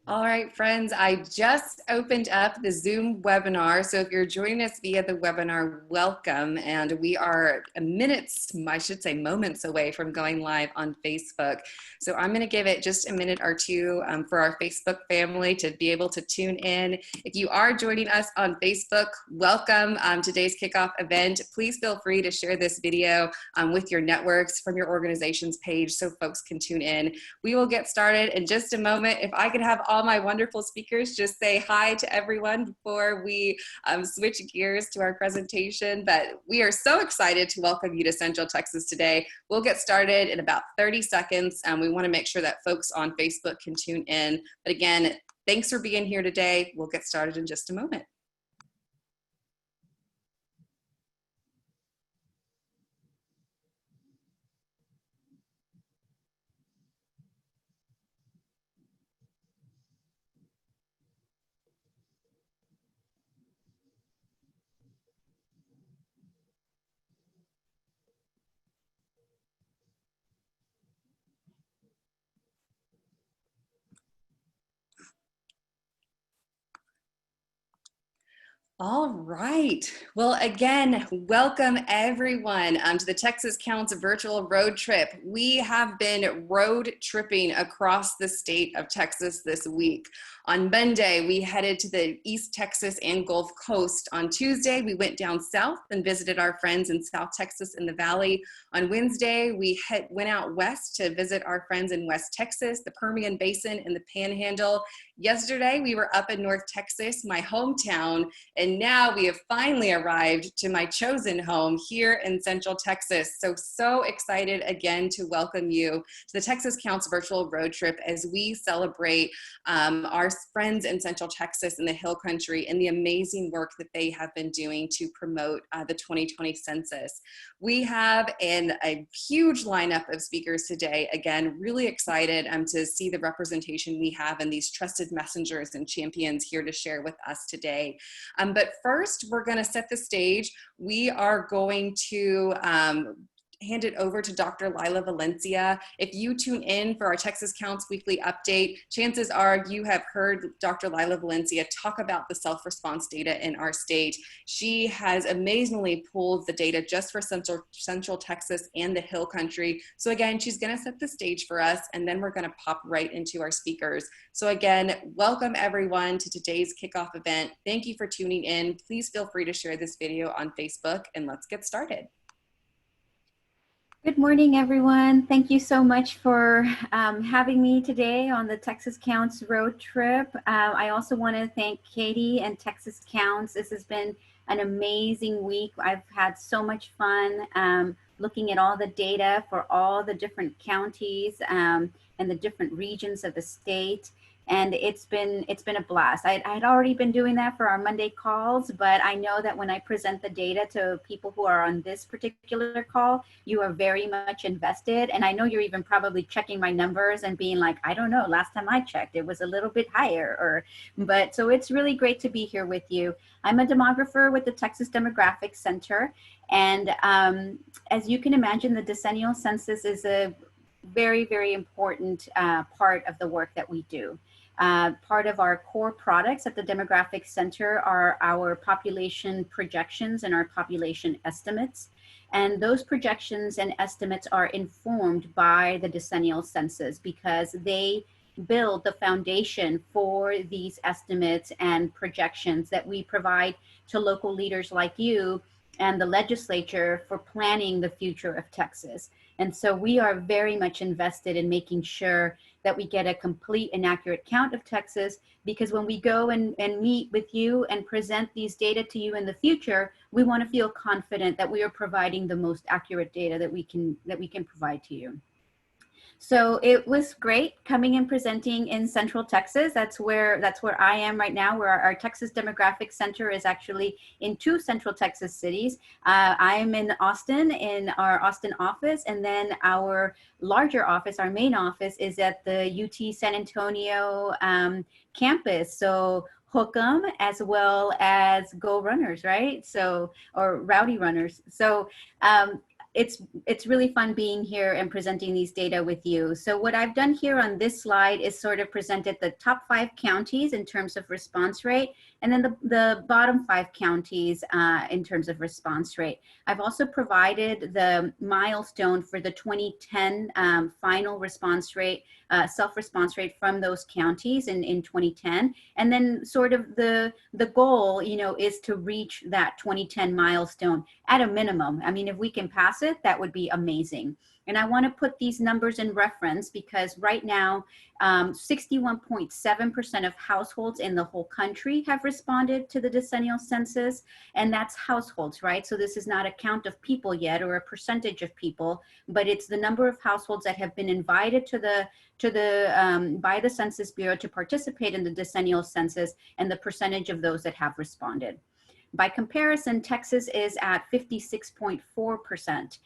All right, friends, I just opened up the Zoom webinar. So if you're joining us via the webinar, welcome. And we are minutes, I should say moments away from going live on Facebook. So I'm going to give it just a minute or two for our Facebook family to be able to tune in. If you are joining us on Facebook, welcome today's kickoff event. Please feel free to share this video with your networks from your organization's page so folks can tune in. We will get started in just a moment. If I could have all my wonderful speakers just say hi to everyone before we switch gears to our presentation. But we are so excited to welcome you to Central Texas today. We'll get started in about 30 seconds. We want to make sure that folks on Facebook can tune in. But again, thanks for being here today. We'll get started in just a moment. All right. Well, again, welcome everyone to the Texas Counts virtual road trip. We have been road tripping across the state of Texas this week. On Monday, we headed to the East Texas and Gulf Coast. On Tuesday, we went down south and visited our friends in South Texas in the Valley. On Wednesday, we went out west to visit our friends in West Texas, the Permian Basin, and the Panhandle. Yesterday, we were up in North Texas, my hometown, and now we have finally arrived to my chosen home here in Central Texas. So excited again to welcome you to the Texas Counts virtual road trip as we celebrate our friends in Central Texas and the Hill Country and the amazing work that they have been doing to promote the 2020 census. We have a huge lineup of speakers today. Again, really excited to see the representation we have and these trusted messengers and champions here to share with us today. But first, we're going to set the stage. We are going to hand it over to Dr. Lila Valencia. If you tune in for our Texas Counts weekly update, chances are you have heard Dr. Lila Valencia talk about the self-response data in our state. She has amazingly pulled the data just for Central Texas and the Hill Country. So again, she's going to set the stage for us, and then we're going to pop right into our speakers. So again, welcome everyone to today's kickoff event. Thank you for tuning in. Please feel free to share this video on Facebook, and let's get started. Good morning, everyone. Thank you so much for having me today on the Texas Counts road trip. I also want to thank Katie and Texas Counts. This has been an amazing week. I've had so much fun looking at all the data for all the different counties and the different regions of the state. And it's been a blast. I'd already been doing that for our Monday calls, but I know that when I present the data to people who are on this particular call, you are very much invested. And I know you're even probably checking my numbers and being like, I don't know, last time I checked, it was a little bit higher. But so it's really great to be here with you. I'm a demographer with the Texas Demographic Center. And as you can imagine, the decennial census is a very, very important part of the work that we do. Part of our core products at the Demographic Center are our population projections and our population estimates. And those projections and estimates are informed by the decennial census because they build the foundation for these estimates and projections that we provide to local leaders like you and the legislature for planning the future of Texas. And so we are very much invested in making sure that we get a complete and accurate count of Texas, because when we go and meet with you and present these data to you in the future, we want to feel confident that we are providing the most accurate data that we can provide to you. So it was great coming and presenting in Central Texas. That's where I am right now, where our Texas Demographic Center is actually in two Central Texas cities. I am in Austin, in our Austin office, and then our larger office, our main office, is at the UT San Antonio campus. So hook 'em as well as go runners, right? So, or rowdy runners. So it's really fun being here and presenting these data with you. So what I've done here on this slide is sort of presented the top 5 counties in terms of response rate, and then the bottom 5 counties in terms of response rate. I've also provided the milestone for the 2010 final response rate, self-response rate from those counties in 2010. And then sort of the goal, you know, is to reach that 2010 milestone at a minimum. I mean, if we can pass it, that would be amazing. And I want to put these numbers in reference because right now, 61.7% of households in the whole country have responded to the decennial census, and that's households, right? So this is not a count of people yet or a percentage of people, but it's the number of households that have been invited by the Census Bureau to participate in the decennial census and the percentage of those that have responded. By comparison, Texas is at 56.4%.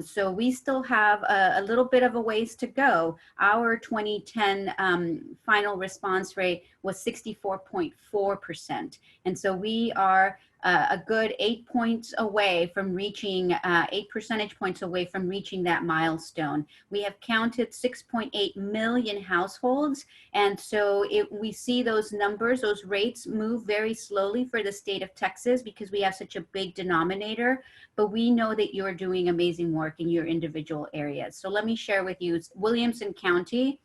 So we still have a little bit of a ways to go. Our 2010 final response rate was 64.4%. And so we are a good 8 points away from reaching, 8 percentage points away from reaching that milestone. We have counted 6.8 million households. And so we see those numbers, those rates move very slowly for the state of Texas because we have such a big denominator, but we know that you're doing amazing work in your individual areas. So let me share with you, Williamson County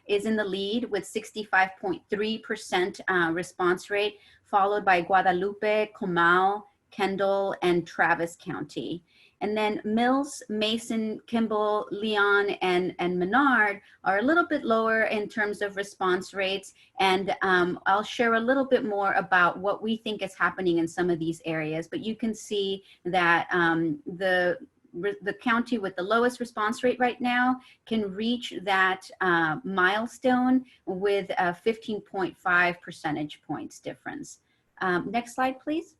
is in the lead with 65.3% response rate, followed by Guadalupe, Comal, Kendall, and Travis County. And then Mills, Mason, Kimball, Leon, and Menard are a little bit lower in terms of response rates. And I'll share a little bit more about what we think is happening in some of these areas. But you can see that the county with the lowest response rate right now can reach that milestone with a 15.5 percentage points difference. Next slide, please.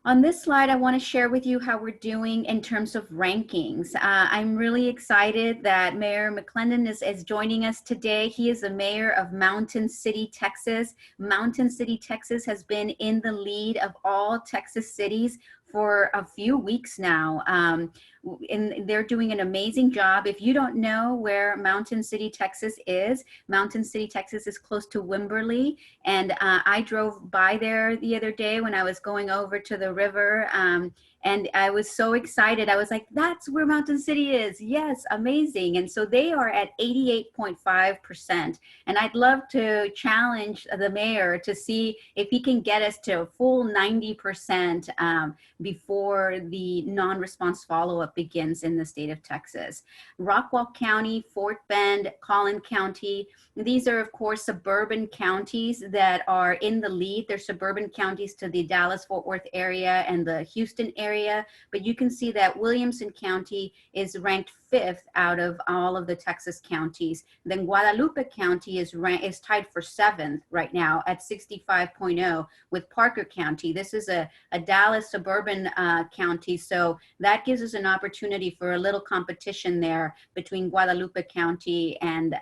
On this slide, I want to share with you how we're doing in terms of rankings. I'm really excited that Mayor McClendon is joining us today. He is the mayor of Mountain City, Texas. Mountain City, Texas has been in the lead of all Texas cities for a few weeks now. And they're doing an amazing job. If you don't know where Mountain City, Texas is, Mountain City, Texas is close to Wimberley. And I drove by there the other day when I was going over to the river. And I was so excited. I was like, that's where Mountain City is. Yes, amazing. And so they are at 88.5%. And I'd love to challenge the mayor to see if he can get us to a full 90% before the non-response follow-up begins in the state of Texas. Rockwall County, Fort Bend, Collin County, these are, of course, suburban counties that are in the lead. They're suburban counties to the Dallas-Fort Worth area and the Houston area. But you can see that Williamson County is ranked 5th out of all of the Texas counties. Then Guadalupe County is tied for 7th right now at 65.0 with Parker County. This is a Dallas suburban county, so that gives us an opportunity for a little competition there between Guadalupe County and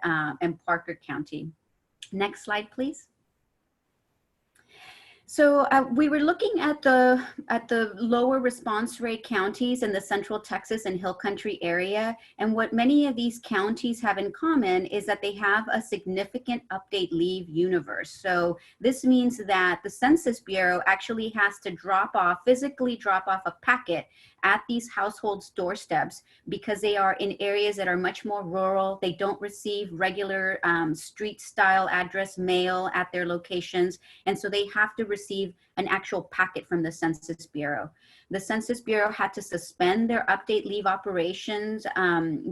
Parker County. Next slide, please. So we were looking at the lower response rate counties in the Central Texas and Hill Country area. And what many of these counties have in common is that they have a significant update leave universe. So this means that the Census Bureau actually has to physically drop off a packet at these households' doorsteps because they are in areas that are much more rural. They don't receive regular street style address mail at their locations. And so they have to receive an actual packet from the Census Bureau. The Census Bureau had to suspend their update leave operations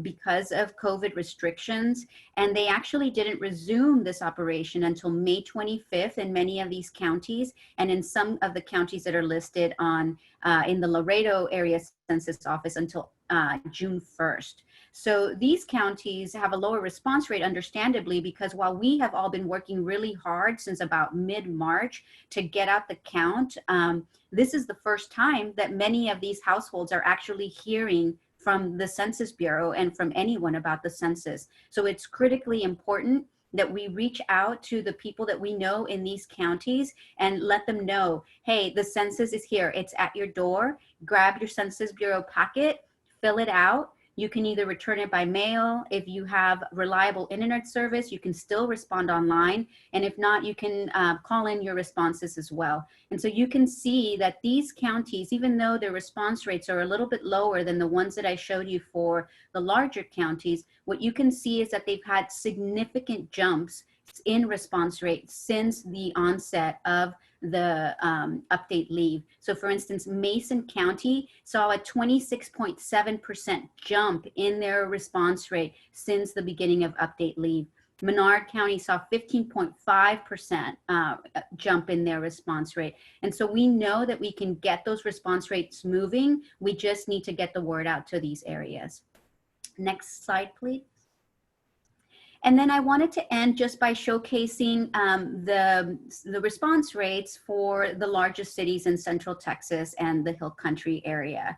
because of COVID restrictions, and they actually didn't resume this operation until May 25th in many of these counties, and in some of the counties that are listed on in the Laredo area census office until June 1st. So these counties have a lower response rate, understandably, because while we have all been working really hard since about mid-March to get out the count, this is the first time that many of these households are actually hearing from the Census Bureau and from anyone about the census. So it's critically important that we reach out to the people that we know in these counties and let them know, hey, the census is here. It's at your door. Grab your Census Bureau packet, fill it out. You can either return it by mail. If you have reliable internet service, you can still respond online. And if not, you can call in your responses as well. And so you can see that these counties, even though their response rates are a little bit lower than the ones that I showed you for the larger counties, what you can see is that they've had significant jumps in response rate since the onset of the update leave. So for instance, Mason County saw a 26.7% jump in their response rate since the beginning of update leave. Menard County saw 15.5% jump in their response rate. And so we know that we can get those response rates moving. We just need to get the word out to these areas. Next slide, please. And then I wanted to end just by showcasing the response rates for the largest cities in Central Texas and the Hill Country area.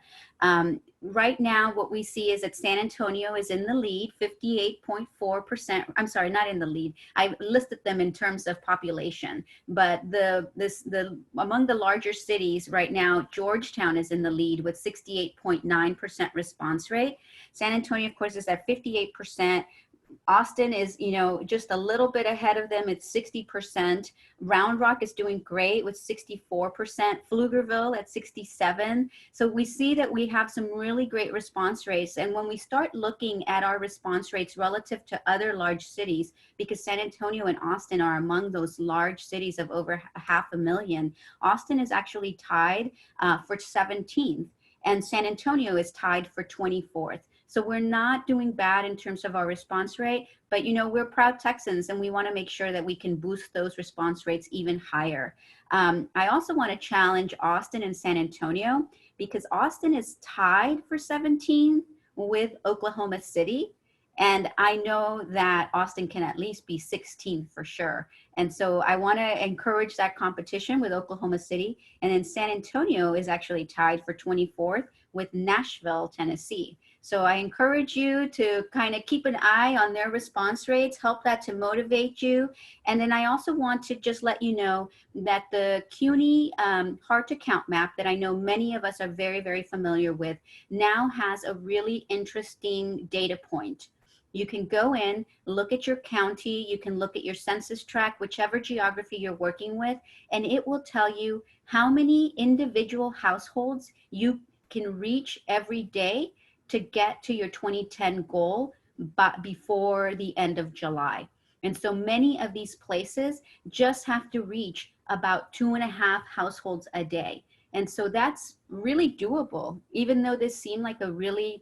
Right now, what we see is that San Antonio is in the lead, 58.4%. I'm sorry, not in the lead. I listed them in terms of population, but among the larger cities right now, Georgetown is in the lead with 68.9% response rate. San Antonio, of course, is at 58%. Austin is, just a little bit ahead of them. It's 60%. Round Rock is doing great with 64%. Pflugerville at 67%. So we see that we have some really great response rates. And when we start looking at our response rates relative to other large cities, because San Antonio and Austin are among those large cities of over 500,000, Austin is actually tied for 17th, and San Antonio is tied for 24th. So we're not doing bad in terms of our response rate, but we're proud Texans and we want to make sure that we can boost those response rates even higher. I also want to challenge Austin and San Antonio because Austin is tied for 17 with Oklahoma City. And I know that Austin can at least be 16 for sure. And so I want to encourage that competition with Oklahoma City. And then San Antonio is actually tied for 24th with Nashville, Tennessee. So I encourage you to kind of keep an eye on their response rates, help that to motivate you. And then I also want to just let you know that the CUNY Hard to Count map that I know many of us are very, very familiar with now has a really interesting data point. You can go in, look at your county, you can look at your census tract, whichever geography you're working with, and it will tell you how many individual households you can reach every day to get to your 2010 goal but before the end of July. And so many of these places just have to reach about 2.5 households a day. And so that's really doable, even though this seemed like a really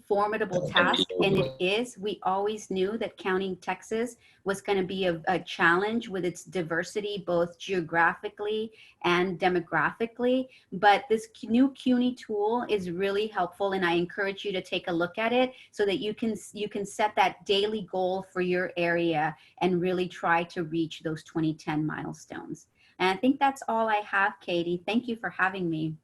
formidable task, and it is. We always knew that counting Texas was going to be a challenge with its diversity, both geographically and demographically. But this new CUNY tool is really helpful, and I encourage you to take a look at it so that you can set that daily goal for your area and really try to reach those 2010 milestones. And I think that's all I have, Katie. Thank you for having me.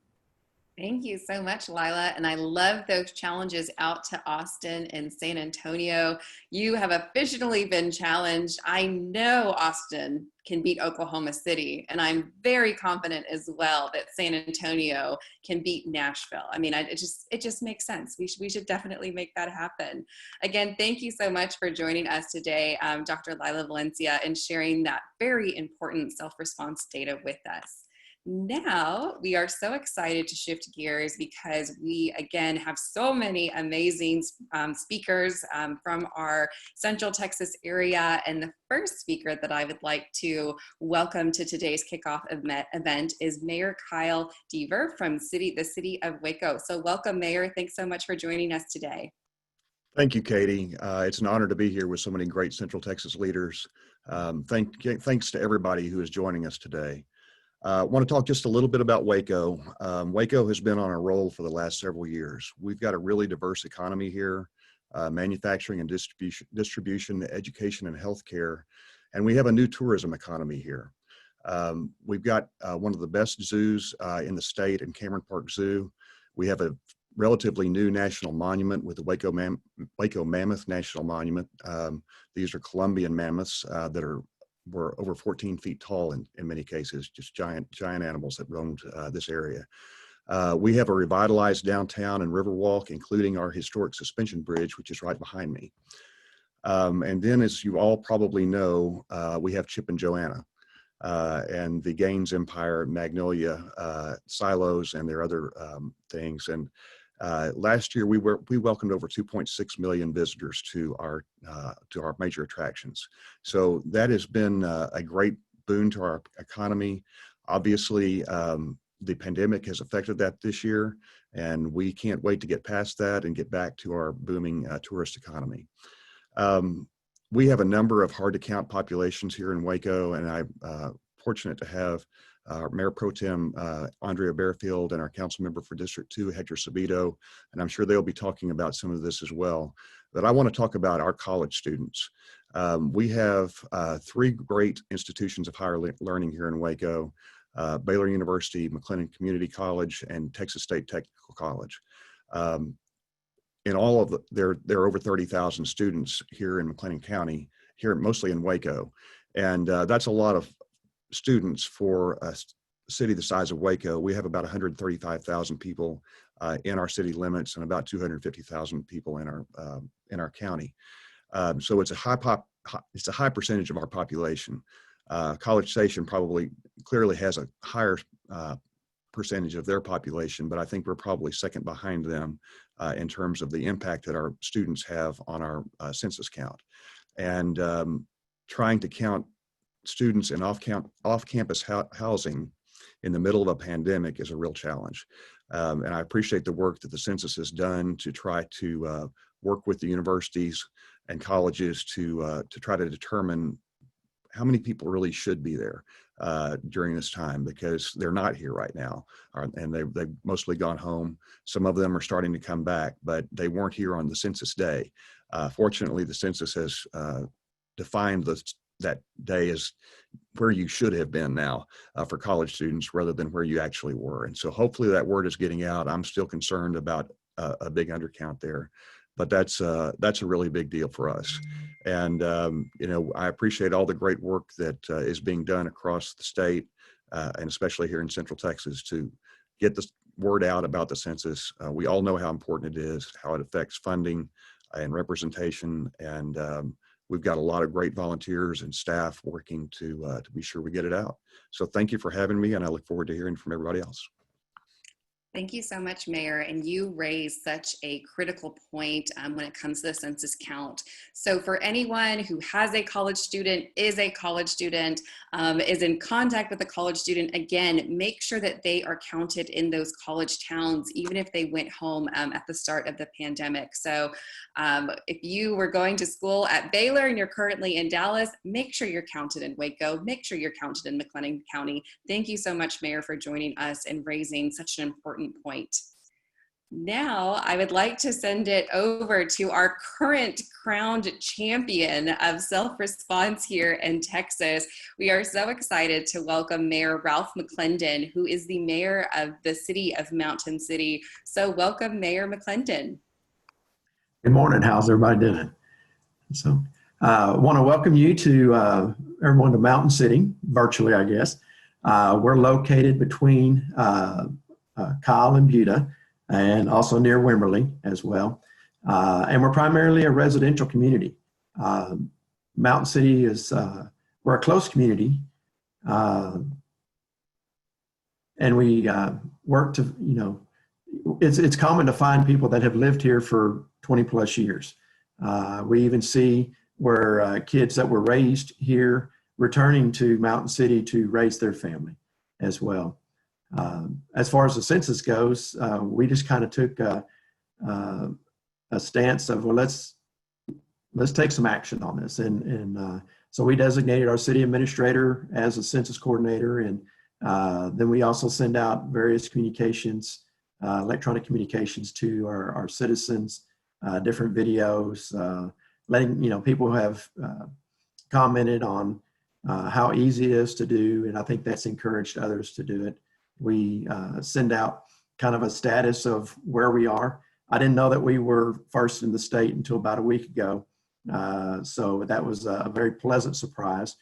Thank you so much, Lila. And I love those challenges out to Austin and San Antonio. You have officially been challenged. I know Austin can beat Oklahoma City, and I'm very confident as well that San Antonio can beat Nashville. I mean, it just makes sense. We should definitely make that happen. Again, thank you so much for joining us today, Dr. Lila Valencia, and sharing that very important self-response data with us. Now, we are so excited to shift gears because we, again, have so many amazing speakers from our Central Texas area. And the first speaker that I would like to welcome to today's kickoff event is Mayor Kyle Dever from the city of Waco. So welcome, Mayor. Thanks so much for joining us today. Thank you, Katie. It's an honor to be here with so many great Central Texas leaders. Thanks to everybody who is joining us today. I want to talk just a little bit about Waco. Waco has been on a roll for the last several years. We've got a really diverse economy here, manufacturing and distribution, education and healthcare, and we have a new tourism economy here. We've got one of the best zoos in the state in Cameron Park Zoo. We have a relatively new national monument with the Waco Mammoth National Monument. These are Columbian mammoths that were over 14 feet tall in many cases, just giant animals that roamed this area. We have a revitalized downtown and Riverwalk, including our historic suspension bridge, which is right behind me. And then, as you all probably know, we have Chip and Joanna and the Gaines Empire, Magnolia silos, and their other things. And last year, we welcomed over 2.6 million visitors to our major attractions. So that has been a great boon to our economy. Obviously, the pandemic has affected that this year, and we can't wait to get past that and get back to our booming tourist economy. We have a number of hard-to-count populations here in Waco, and I'm fortunate to have our Mayor Pro Tem Andrea Bearfield and our council member for District 2, Hector Sabito, and I'm sure they'll be talking about some of this as well. But I want to talk about our college students. We have 3 great institutions of higher learning here in Waco: Baylor University, McLennan Community College, and Texas State Technical College. In all of there are over 30,000 students here in McLennan County, here mostly in Waco. And that's a lot of students for a city the size of Waco. We have about 135,000 people in our city limits and about 250,000 people in our county. So it's a high percentage of our population. College Station clearly has a higher percentage of their population, but I think we're probably second behind them in terms of the impact that our students have on our census count. And trying to count students in off-campus housing in the middle of a pandemic is a real challenge. And I appreciate the work that the census has done to try to work with the universities and colleges to try to determine how many people really should be there during this time, because they're not here right now, and they've mostly gone home. Some of them are starting to come back, but they weren't here on the census day. Fortunately, the census has defined that day as where you should have been now for college students rather than where you actually were. And so hopefully that word is getting out. I'm still concerned about a big undercount there, but that's a really big deal for us. And, I appreciate all the great work that is being done across the state and especially here in Central Texas to get the word out about the census. We all know how important it is, how it affects funding and representation. And we've got a lot of great volunteers and staff working to be sure we get it out. So thank you for having me, and I look forward to hearing from everybody else. Thank you so much, Mayor. And you raised such a critical point when it comes to the census count. So for anyone who has a college student, is in contact with a college student, again, make sure that they are counted in those college towns, even if they went home at the start of the pandemic. So if you were going to school at Baylor and you're currently in Dallas, make sure you're counted in Waco, make sure you're counted in McLennan County. Thank you so much, Mayor, for joining us and raising such an important point. Now, I would like to send it over to our current crowned champion of self-response here in Texas. We are so excited to welcome Mayor Ralph McClendon, who is the mayor of the city of Mountain City. So welcome, Mayor McClendon. Good morning. How's everybody doing? So I want to welcome you to everyone to Mountain City, virtually, I guess. We're located between Kyle and Buda, and also near Wimberley as well. And we're primarily a residential community. Mountain City is, we're a close community. And we work to, it's common to find people that have lived here for 20 plus years. We even see where kids that were raised here returning to Mountain City to raise their family as well. As far as the census goes, we just kind of took a stance of, well, let's take some action on this. And so we designated our city administrator as a census coordinator. And then we also send out various communications, electronic communications to our citizens, different videos, letting, people who have commented on how easy it is to do. And I think that's encouraged others to do it. We send out kind of a status of where we are. I didn't know that we were first in the state until about a week ago. So that was a very pleasant surprise.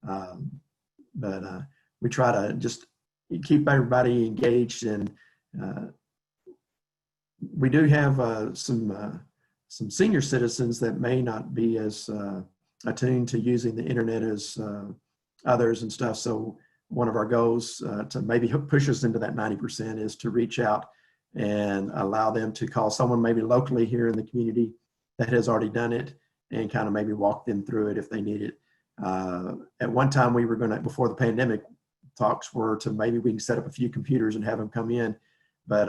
But we try to just keep everybody engaged, and we do have some senior citizens that may not be as attuned to using the internet as others and stuff. So one of our goals to maybe push us into that 90% is to reach out and allow them to call someone maybe locally here in the community that has already done it, and kind of maybe walk them through it if they need it. At one time we were going to, before the pandemic, talks were to maybe we can set up a few computers and have them come in, but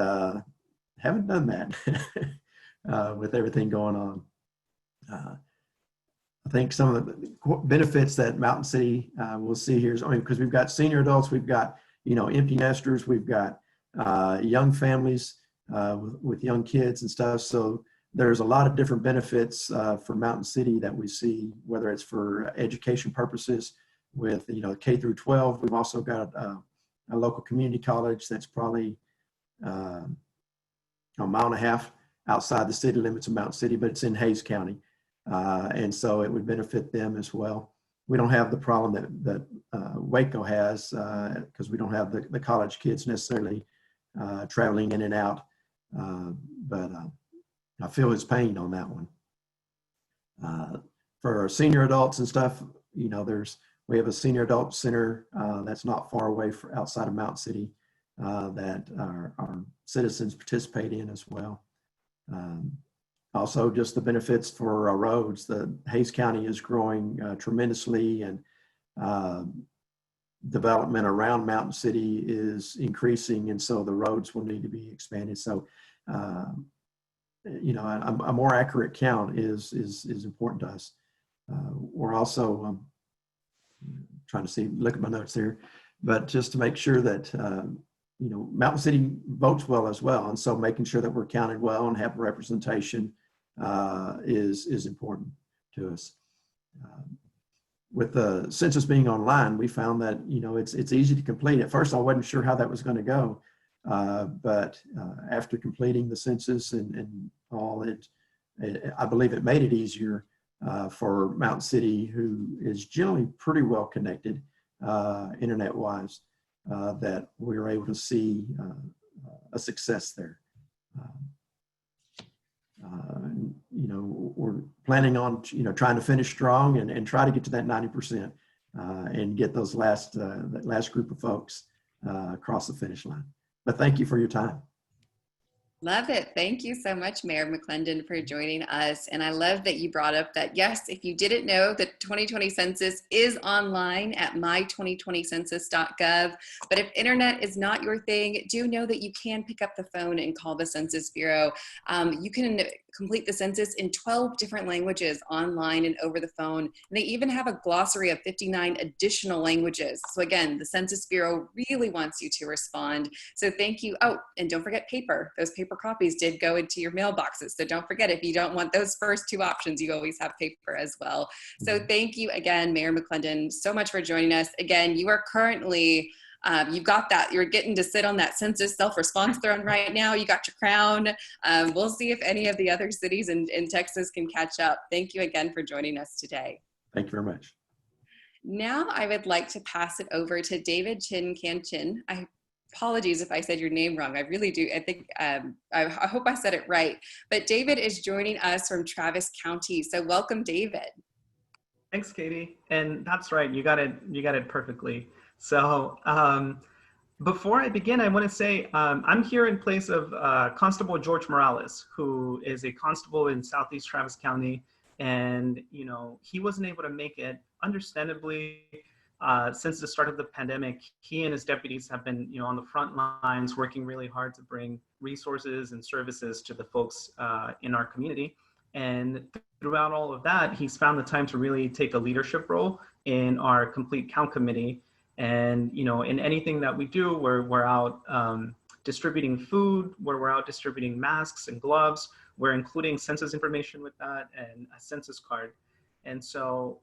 haven't done that with everything going on. I think some of the benefits that Mountain City will see here is, I mean, because we've got senior adults, we've got, empty nesters, we've got young families with young kids and stuff. So there's a lot of different benefits for Mountain City that we see, whether it's for education purposes with, K through 12. We've also got a local community college that's probably a mile and a half outside the city limits of Mountain City, but it's in Hays County. And so it would benefit them as well. We don't have the problem that Waco has because we don't have the college kids necessarily traveling in and out. But I feel his pain on that one. For our senior adults and stuff, we have a senior adult center that's not far away outside of Mountain City that our citizens participate in as well. Also, just the benefits for our roads. The Hays County is growing tremendously, and development around Mountain City is increasing, and so the roads will need to be expanded. So, a more accurate count is important to us. We're also trying to look at my notes here, but just to make sure that Mountain City votes well as well, and so making sure that we're counted well and have representation is important to us. With the census being online, we found that it's easy to complete. At first, I wasn't sure how that was going to go, but after completing the census and all, I believe it made it easier for Mountain City, who is generally pretty well connected internet-wise, that we were able to see a success there. We're planning on trying to finish strong and try to get to that 90% and get those that last group of folks across the finish line. But thank you for your time. Love it. Thank you so much, Mayor McClendon, for joining us. And I love that you brought up that, yes, if you didn't know, the 2020 census is online at my2020census.gov. But if internet is not your thing, do know that you can pick up the phone and call the Census Bureau. You can complete the census in 12 different languages online and over the phone. And they even have a glossary of 59 additional languages. So again, the Census Bureau really wants you to respond. So thank you. Oh, and don't forget paper. Those paper copies did go into your mailboxes. So don't forget, if you don't want those first two options, you always have paper as well. So thank you again, Mayor McClendon, so much for joining us. Again, you are currently you've got that, you're getting to sit on that census self-response throne right now. You got your crown. We'll see if any of the other cities in Texas can catch up. Thank you again for joining us today. Thank you very much. Now I would like to pass it over to David Chin Kanchin. Apologies if I said your name wrong. I really do. I think, I hope I said it right. But David is joining us from Travis County. So welcome, David. Thanks, Katie. And that's right. You got it perfectly. So before I begin, I want to say I'm here in place of Constable George Morales, who is a constable in Southeast Travis County. And, he wasn't able to make it, understandably. Since the start of the pandemic, he and his deputies have been, on the front lines working really hard to bring resources and services to the folks in our community. And throughout all of that, he's found the time to really take a leadership role in our Complete Count Committee. And, in anything that we do, we're out distributing food, we're out distributing masks and gloves, we're including census information with that and a census card. And so,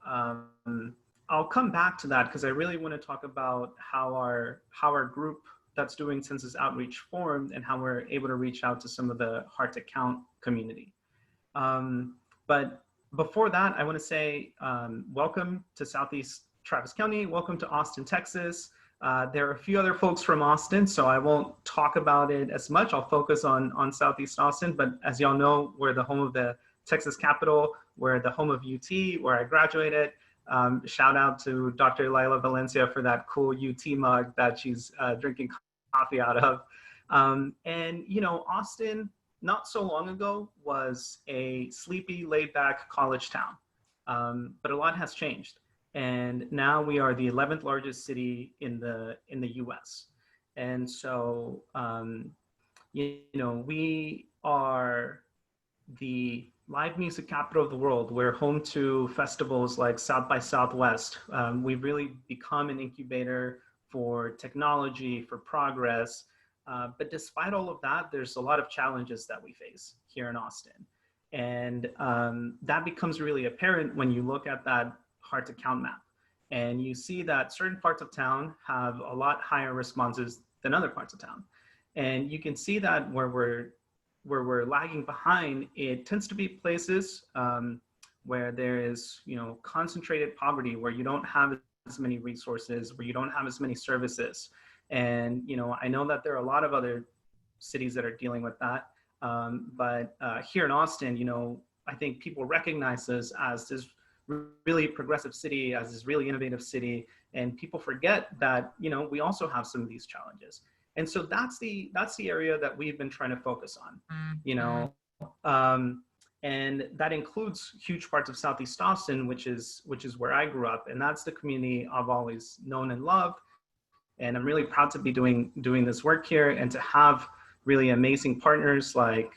I'll come back to that because I really want to talk about how our group that's doing census outreach formed and how we're able to reach out to some of the hard to count community. But before that, I want to say welcome to Southeast Travis County. Welcome to Austin, Texas. There are a few other folks from Austin, so I won't talk about it as much. I'll focus on Southeast Austin, but as y'all know, we're the home of the Texas Capitol. We're the home of UT, where I graduated. Shout out to Dr. Lila Valencia for that cool UT mug that she's drinking coffee out of. And, you know, Austin, not so long ago, was a sleepy, laid-back college town. But a lot has changed. And now we are the 11th largest city in the US. And so, you know, we are the live music capital of the world. We're home to festivals like South by Southwest. We've really become an incubator for technology, for progress. But despite all of that, there's a lot of challenges that we face here in Austin. And that becomes really apparent when you look at that hard to count map. And you see that certain parts of town have a lot higher responses than other parts of town. And you can see that where we're lagging behind, it tends to be places where there is, you know, concentrated poverty, where you don't have as many resources, where you don't have as many services. And, you know, I know that there are a lot of other cities that are dealing with that. But here in Austin, you know, I think people recognize us as this really progressive city, as this really innovative city. And people forget that, you know, we also have some of these challenges. And so that's the area that we've been trying to focus on, you know, and that includes huge parts of Southeast Austin, which is where I grew up. And that's the community I've always known and loved. And I'm really proud to be doing this work here and to have really amazing partners like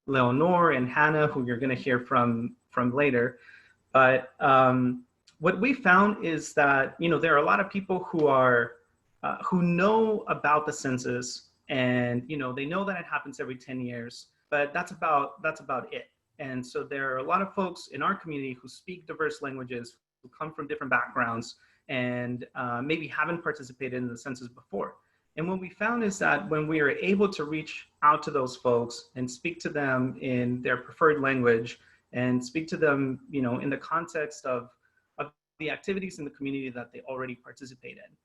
Leonore and Hannah, who you're going to hear from later. But what we found is that, you know, there are a lot of people who know about the census, and, you know, they know that it happens every 10 years, but that's about it. And so there are a lot of folks in our community who speak diverse languages, who come from different backgrounds, and maybe haven't participated in the census before. And what we found is that when we are able to reach out to those folks and speak to them in their preferred language, and speak to them, you know, in the context of the activities in the community that they already participate in.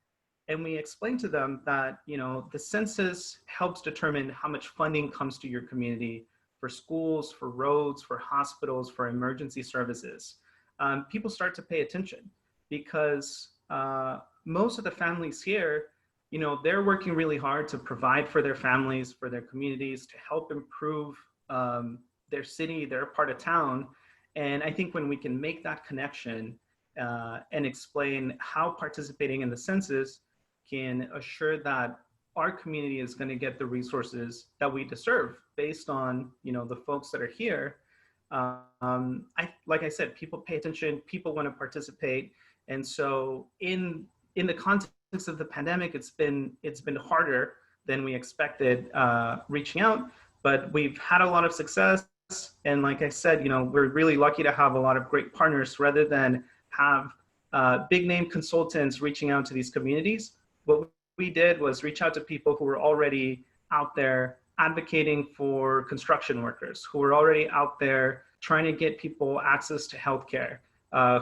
And we explain to them that, you know, the census helps determine how much funding comes to your community for schools, for roads, for hospitals, for emergency services. People start to pay attention because most of the families here, you know, they're working really hard to provide for their families, for their communities, to help improve their city, their part of town. And I think when we can make that connection and explain how participating in the census can assure that our community is going to get the resources that we deserve based on, you know, the folks that are here. Like I said, people pay attention, people want to participate. And so in the context of the pandemic, it's been harder than we expected reaching out, but we've had a lot of success. And like I said, you know, we're really lucky to have a lot of great partners rather than have big name consultants reaching out to these communities. What we did was reach out to people who were already out there advocating for construction workers, who were already out there trying to get people access to healthcare,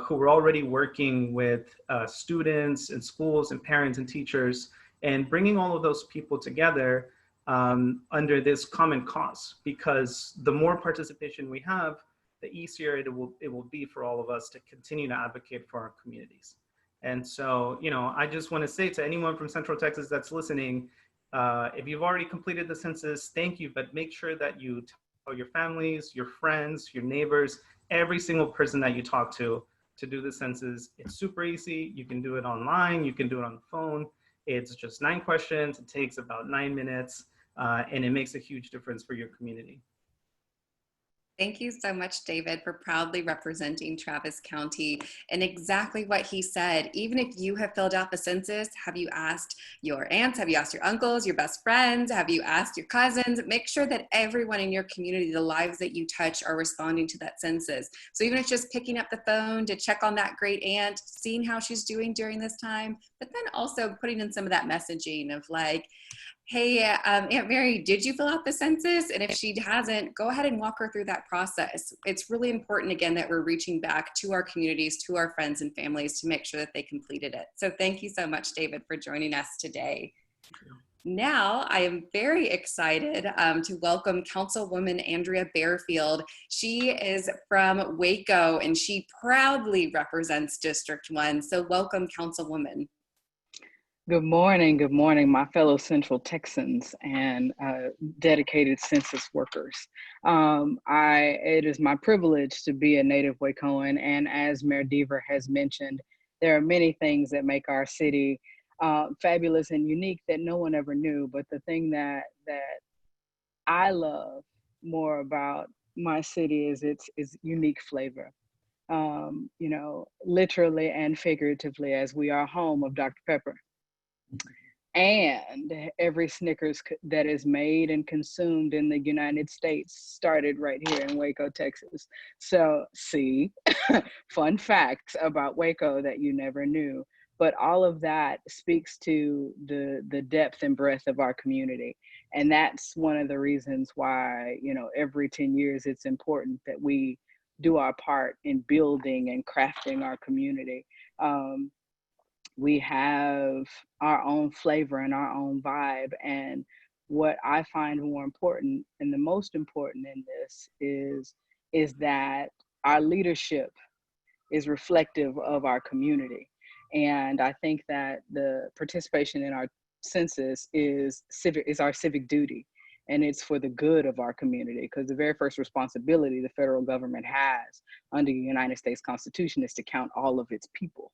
who were already working with students and schools and parents and teachers, and bringing all of those people together under this common cause. Because the more participation we have, the easier it will be for all of us to continue to advocate for our communities. And so, you know, I just want to say to anyone from Central Texas that's listening, if you've already completed the census, thank you, but make sure that you tell your families, your friends, your neighbors, every single person that you talk to do the census. It's super easy. You can do it online. You can do it on the phone. It's just 9 questions. It takes about 9 minutes, and it makes a huge difference for your community. Thank you so much, David, for proudly representing Travis County and exactly what he said. Even if you have filled out the census, have you asked your aunts? Have you asked your uncles, your best friends? Have you asked your cousins? Make sure that everyone in your community, the lives that you touch, are responding to that census. So even if it's just picking up the phone to check on that great aunt, seeing how she's doing during this time, but then also putting in some of that messaging of like, hey, Aunt Mary, did you fill out the census? And if she hasn't, go ahead and walk her through that process. It's really important, again, that we're reaching back to our communities, to our friends and families to make sure that they completed it. So thank you so much, David, for joining us today. Now, I am very excited to welcome Councilwoman Andrea Barefield. She is from Waco, and she proudly represents District 1. So welcome, Councilwoman. Good morning, my fellow Central Texans and dedicated census workers. It is my privilege to be a native Wacoan, and as Mayor Deaver has mentioned, there are many things that make our city fabulous and unique that no one ever knew. But the thing that I love more about my city is its unique flavor. Literally and figuratively, as we are home of Dr. Pepper. And every Snickers that is made and consumed in the United States started right here in Waco, Texas. So see, fun facts about Waco that you never knew. But all of that speaks to the depth and breadth of our community. And that's one of the reasons why, every 10 years, it's important that we do our part in building and crafting our community. We have our own flavor and our own vibe. And what I find more important and the most important in this is that our leadership is reflective of our community. And I think that the participation in our census is our civic duty. And it's for the good of our community, because the very first responsibility the federal government has under the United States Constitution is to count all of its people.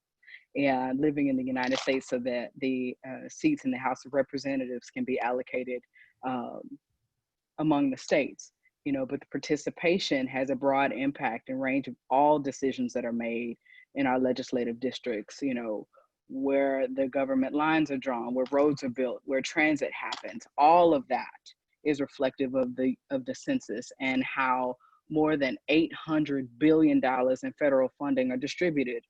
And living in the United States so that the seats in the House of Representatives can be allocated among the states. But the participation has a broad impact and range of all decisions that are made in our legislative districts, where the government lines are drawn, where roads are built, where transit happens. All of that is reflective of the census and how more than $800 billion in federal funding are distributed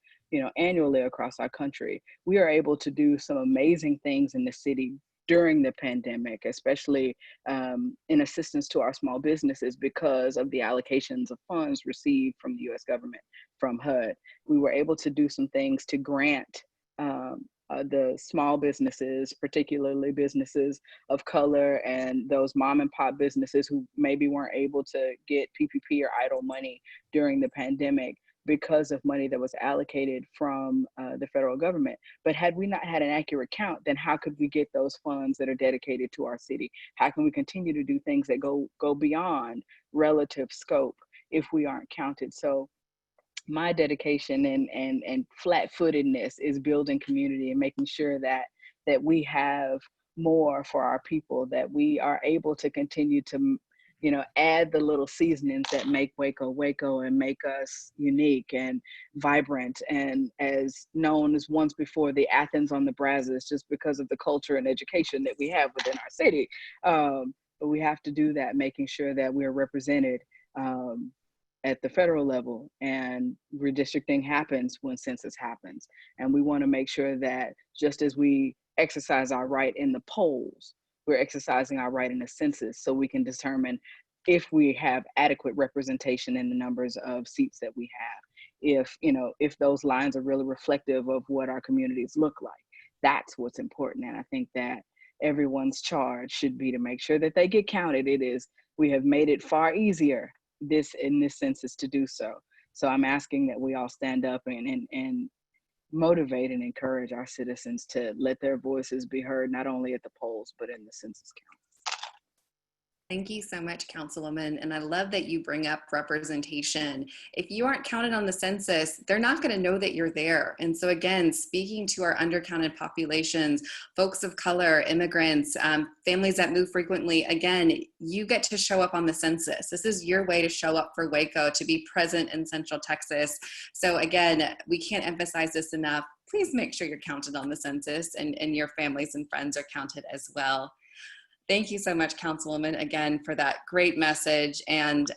annually across our country. We are able to do some amazing things in the city during the pandemic, especially in assistance to our small businesses because of the allocations of funds received from the US government, from HUD. We were able to do some things to grant the small businesses, particularly businesses of color and those mom and pop businesses who maybe weren't able to get PPP or EIDL money during the pandemic, because of money that was allocated from the federal government. But had we not had an accurate count, then how could we get those funds that are dedicated to our city? How can we continue to do things that go beyond relative scope if we aren't counted? So my dedication and flat-footedness is building community and making sure that we have more for our people, that we are able to continue to add the little seasonings that make Waco Waco and make us unique and vibrant, and as known as once before the Athens on the Brazos, just because of the culture and education that we have within our city. But we have to do that, making sure that we're represented at the federal level, and redistricting happens when census happens. And we want to make sure that just as we exercise our right in the polls, we're exercising our right in the census, so we can determine if we have adequate representation in the numbers of seats that we have. If those lines are really reflective of what our communities look like. That's what's important. And I think that everyone's charge should be to make sure that they get counted. We have made it far easier in this census to do so. So I'm asking that we all stand up and motivate and encourage our citizens to let their voices be heard, not only at the polls, but in the census count. Thank you so much, Councilwoman. And I love that you bring up representation. If you aren't counted on the census, they're not going to know that you're there. And so again, speaking to our undercounted populations, folks of color, immigrants, families that move frequently, again, you get to show up on the census. This is your way to show up for Waco, to be present in Central Texas. So again, we can't emphasize this enough. Please make sure you're counted on the census, and your families and friends are counted as well. Thank you so much, Councilwoman, again, for that great message. And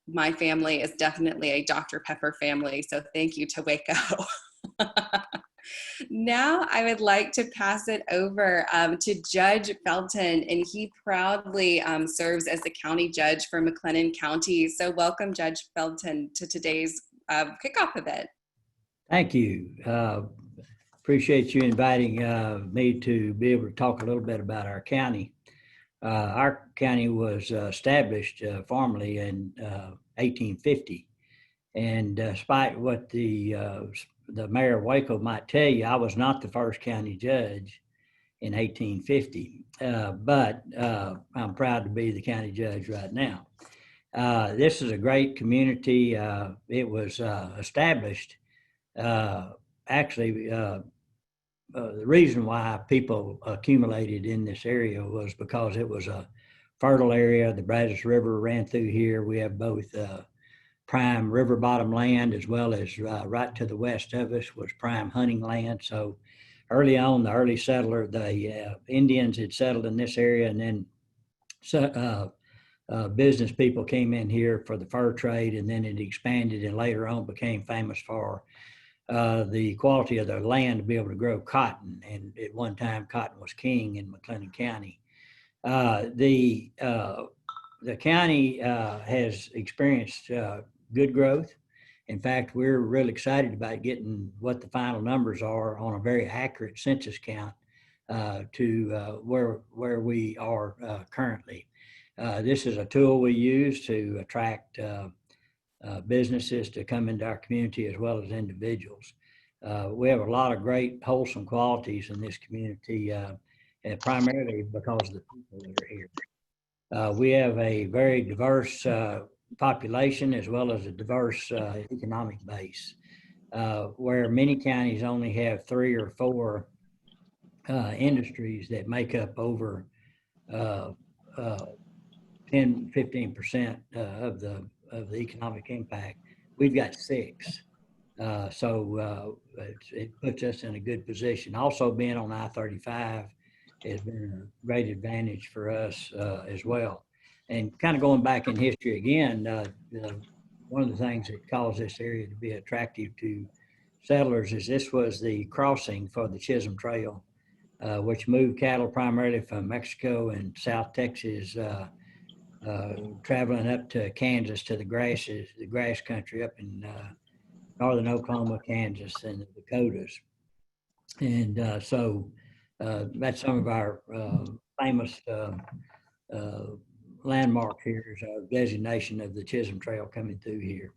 my family is definitely a Dr. Pepper family, so thank you to Waco. Now I would like to pass it over to Judge Felton, and he proudly serves as the county judge for McLennan County. So welcome, Judge Felton, to today's kickoff event. Thank you. Appreciate you inviting me to be able to talk a little bit about our county. Our county was established formally in 1850, and despite what the mayor of Waco might tell you, I was not the first county judge in 1850, but I'm proud to be the county judge right now. This is a great community. It was established actually. The reason why people accumulated in this area was because it was a fertile area. The Brazos River ran through here. We have both prime river bottom land, as well as right to the west of us was prime hunting land. So early on, the early settler, the Indians had settled in this area, and then business people came in here for the fur trade, and then it expanded and later on became famous for the quality of the land to be able to grow cotton. And at one time, cotton was king in McLennan County. The county has experienced good growth. In fact, we're really excited about getting what the final numbers are on a very accurate census count to where we are currently. This is a tool we use to attract businesses to come into our community, as well as individuals. We have a lot of great wholesome qualities in this community, and primarily because of the people that are here. We have a very diverse population, as well as a diverse economic base, where many counties only have 3 or 4 industries that make up over 10-15% of the economic impact. We've got 6. So it puts us in a good position. Also, being on I-35 has been a great advantage for us as well. And kind of going back in history again, one of the things that caused this area to be attractive to settlers is this was the crossing for the Chisholm Trail, which moved cattle primarily from Mexico and South Texas, traveling up to Kansas to the grass country up in northern Oklahoma, Kansas, and the Dakotas. And so that's some of our famous landmarks here is our designation of the Chisholm Trail coming through here.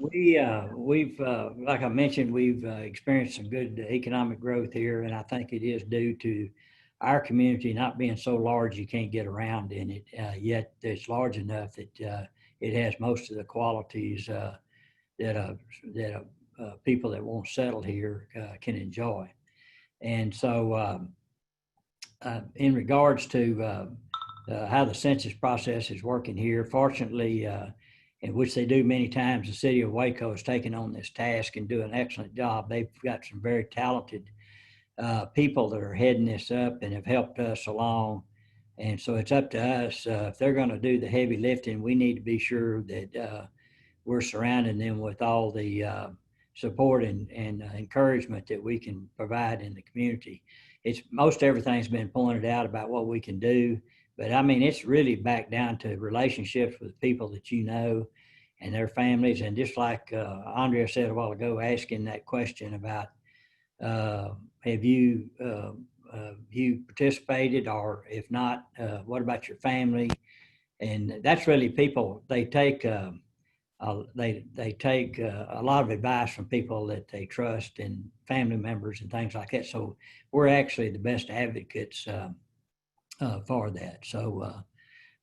We've like I mentioned, we've experienced some good economic growth here, and I think it is due to our community not being so large you can't get around in it, yet it's large enough that it has most of the qualities that people that won't settle here can enjoy. And so in regards to how the census process is working here, fortunately, in which they do many times, the city of Waco has taken on this task and do an excellent job. They've got some very talented people that are heading this up and have helped us along. And so it's up to us. If they're going to do the heavy lifting, we need to be sure that we're surrounding them with all the support and encouragement that we can provide in the community. It's most everything's been pointed out about what we can do, but I mean, it's really back down to relationships with people that you know and their families. And just like Andrea said a while ago, asking that question about have you participated, or if not, what about your family? And that's really people, they take a lot of advice from people that they trust and family members and things like that. So we're actually the best advocates for that. So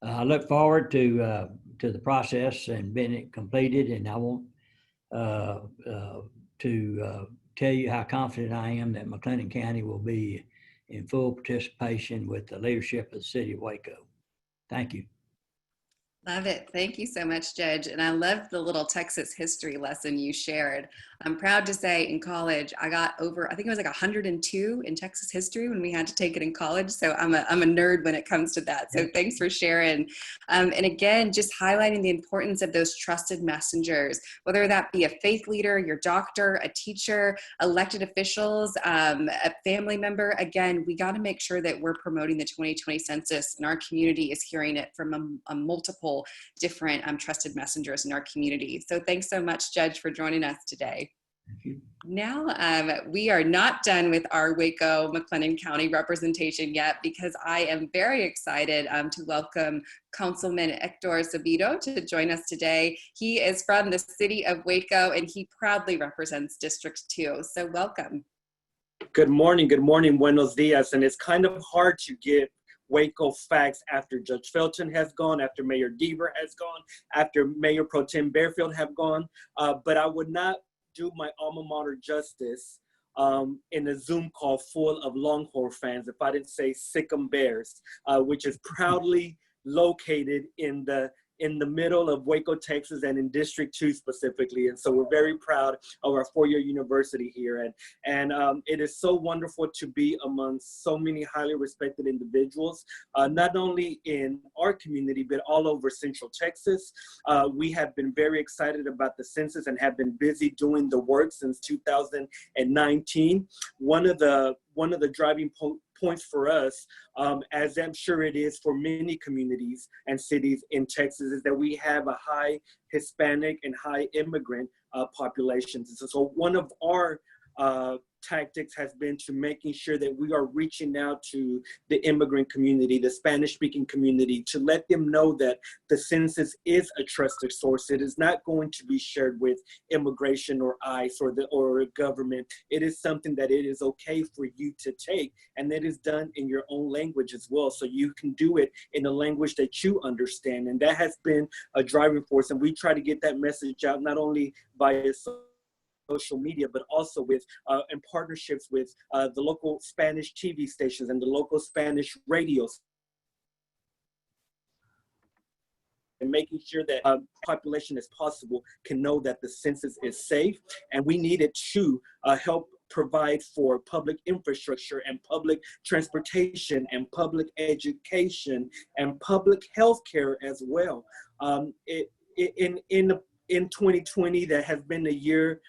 I look forward to the process and being it completed. And I want to tell you how confident I am that McLennan County will be in full participation with the leadership of the city of Waco. Thank you. Love it. Thank you so much, Judge. And I love the little Texas history lesson you shared. I'm proud to say in college, I got over, I think it was like 102 in Texas history when we had to take it in college. So I'm a nerd when it comes to that. So thanks for sharing. And again, just highlighting the importance of those trusted messengers, whether that be a faith leader, your doctor, a teacher, elected officials, a family member. Again, we got to make sure that we're promoting the 2020 census and our community is hearing it from a multiple different trusted messengers in our community. So thanks so much, Judge, for joining us today. Thank you. Now, we are not done with our Waco McLennan County representation yet, because I am very excited to welcome Councilman Hector Sabido to join us today. He is from the city of Waco and he proudly represents District 2. So welcome. Good morning, buenos dias. And it's kind of hard to give Waco facts after Judge Felton has gone, after Mayor Deaver has gone, after Mayor Pro Tem Bearfield have gone, but I would not do my alma mater justice in a Zoom call full of Longhorn fans if I didn't say Sikkim Bears, which is proudly located in the middle of Waco, Texas, and in District 2 specifically. And so we're very proud of our four-year university here. And it is so wonderful to be among so many highly respected individuals, not only in our community, but all over Central Texas. We have been very excited about the census and have been busy doing the work since 2019. One of the driving points for us, as I'm sure it is for many communities and cities in Texas, is that we have a high Hispanic and high immigrant populations. So one of our tactics has been to making sure that we are reaching out to the immigrant community, the Spanish-speaking community, to let them know that the census is a trusted source. It is not going to be shared with immigration or ICE or government. It is something that it is okay for you to take, and it is done in your own language as well. So you can do it in a language that you understand, and that has been a driving force. And we try to get that message out not only via social media, but also with in partnerships with the local Spanish TV stations and the local Spanish radios, and making sure that population as possible can know that the census is safe. And we need it to help provide for public infrastructure and public transportation and public education and public health care as well. In 2020, that has been a year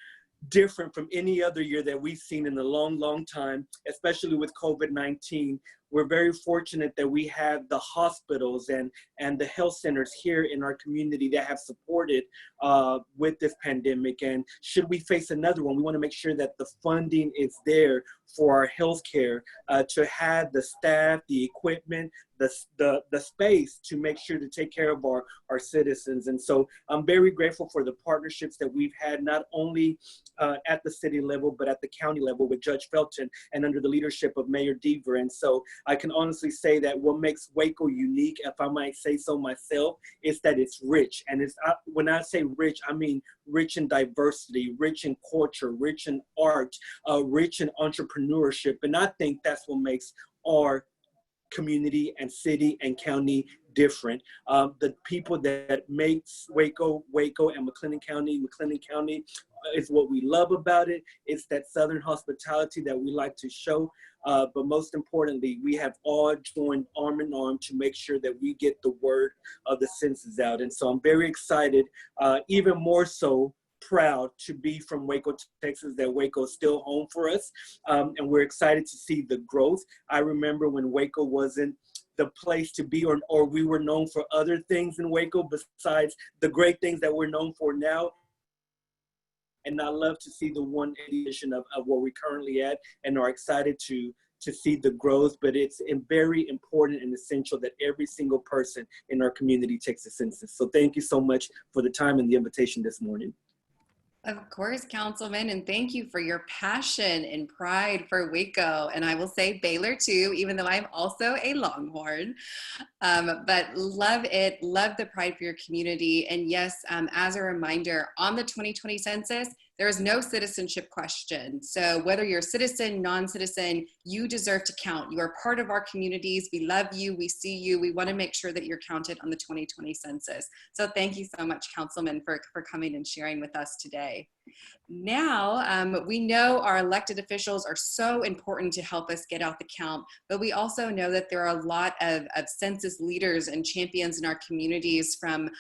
different from any other year that we've seen in a long time, especially with COVID-19. We're very fortunate that we have the hospitals and the health centers here in our community that have supported with this pandemic. And should we face another one, we want to make sure that the funding is there for our healthcare, to have the staff, the equipment, the space to make sure to take care of our citizens. And so I'm very grateful for the partnerships that we've had, not only at the city level, but at the county level with Judge Felton and under the leadership of Mayor Deaver. And so I can honestly say that what makes Waco unique, if I might say so myself, is that it's rich. And it's when I say rich, I mean rich in diversity, rich in culture, rich in art, rich in entrepreneurship. And I think that's what makes our community and city and county different. The people that makes Waco and McLennan County is what we love about it. It's that Southern hospitality that we like to show. But most importantly, we have all joined arm in arm to make sure that we get the word of the census out. And so I'm very excited, even more so proud to be from Waco, Texas, that Waco is still home for us. And we're excited to see the growth. I remember when Waco wasn't the place to be, or we were known for other things in Waco besides the great things that we're known for now. And I love to see the 180 edition of where we're currently at, and are excited to see the growth. But it's very important and essential that every single person in our community takes a census. So thank you so much for the time and the invitation this morning. Of course, Councilman, and thank you for your passion and pride for Waco. And I will say Baylor too, even though I'm also a Longhorn. But love it, love the pride for your community. And yes, as a reminder, on the 2020 census, there is no citizenship question. So whether you're a citizen, non-citizen, you deserve to count. You are part of our communities. We love you, we see you. We want to make sure that you're counted on the 2020 census. So thank you so much, Councilman, for coming and sharing with us today. Now, we know our elected officials are so important to help us get out the count, but we also know that there are a lot of census leaders and champions in our communities from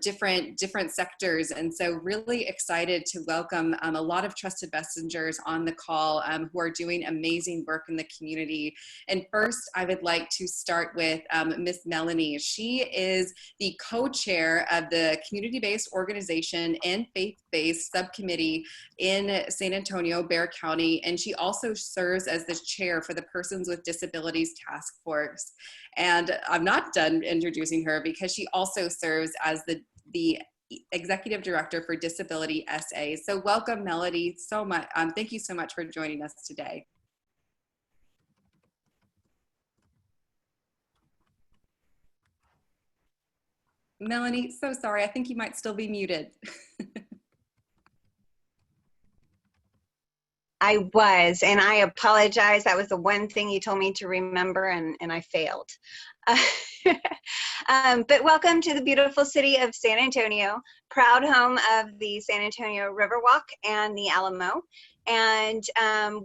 different sectors. And so really excited to welcome a lot of trusted messengers on the call who are doing amazing work in the community. And first, I would like to start with Miss Melanie. She is the co-chair of the community-based organization and faith-based subcommittee in San Antonio, Bexar County, and she also serves as the chair for the Persons with Disabilities Task Force. And I'm not done introducing her because she also serves as the Executive Director for Disability SA. So welcome, Melody, so much. Thank you so much for joining us today. Melanie, so sorry, I think you might still be muted. I was, and I apologize. That was the one thing you told me to remember, and I failed. But welcome to the beautiful city of San Antonio, proud home of the San Antonio Riverwalk and the Alamo. And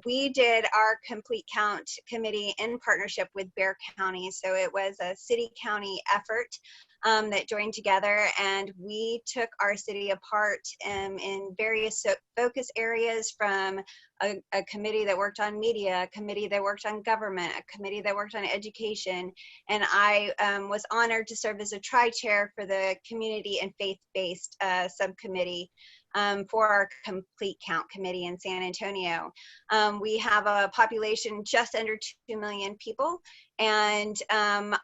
we did our complete count committee in partnership with Bexar County. So it was a city-county effort that joined together, and we took our city apart in various focus areas, from a committee that worked on media, a committee that worked on government, a committee that worked on education, and I was honored to serve as a tri-chair for the community and faith-based subcommittee for our complete count committee in San Antonio. We have a population just under 2 million people, and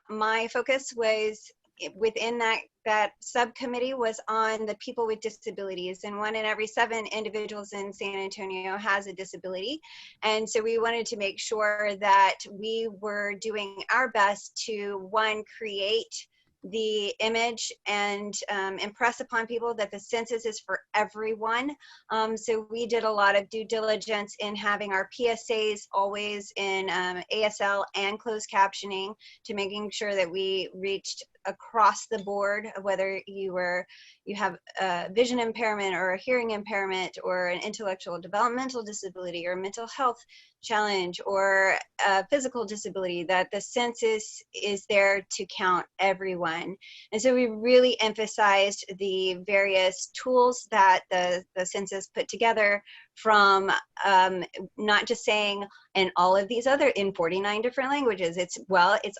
my focus was within that subcommittee was on the people with disabilities, and 1 in every 7 individuals in San Antonio has a disability. And so we wanted to make sure that we were doing our best to, one, create the image and impress upon people that the census is for everyone. So we did a lot of due diligence in having our PSAs always in ASL and closed captioning, to making sure that we reached across the board, whether you have a vision impairment or a hearing impairment or an intellectual developmental disability or mental health challenge or a physical disability, that the census is there to count everyone. And so we really emphasized the various tools that the census put together, from not just saying in all of these other, in 49 different languages. It's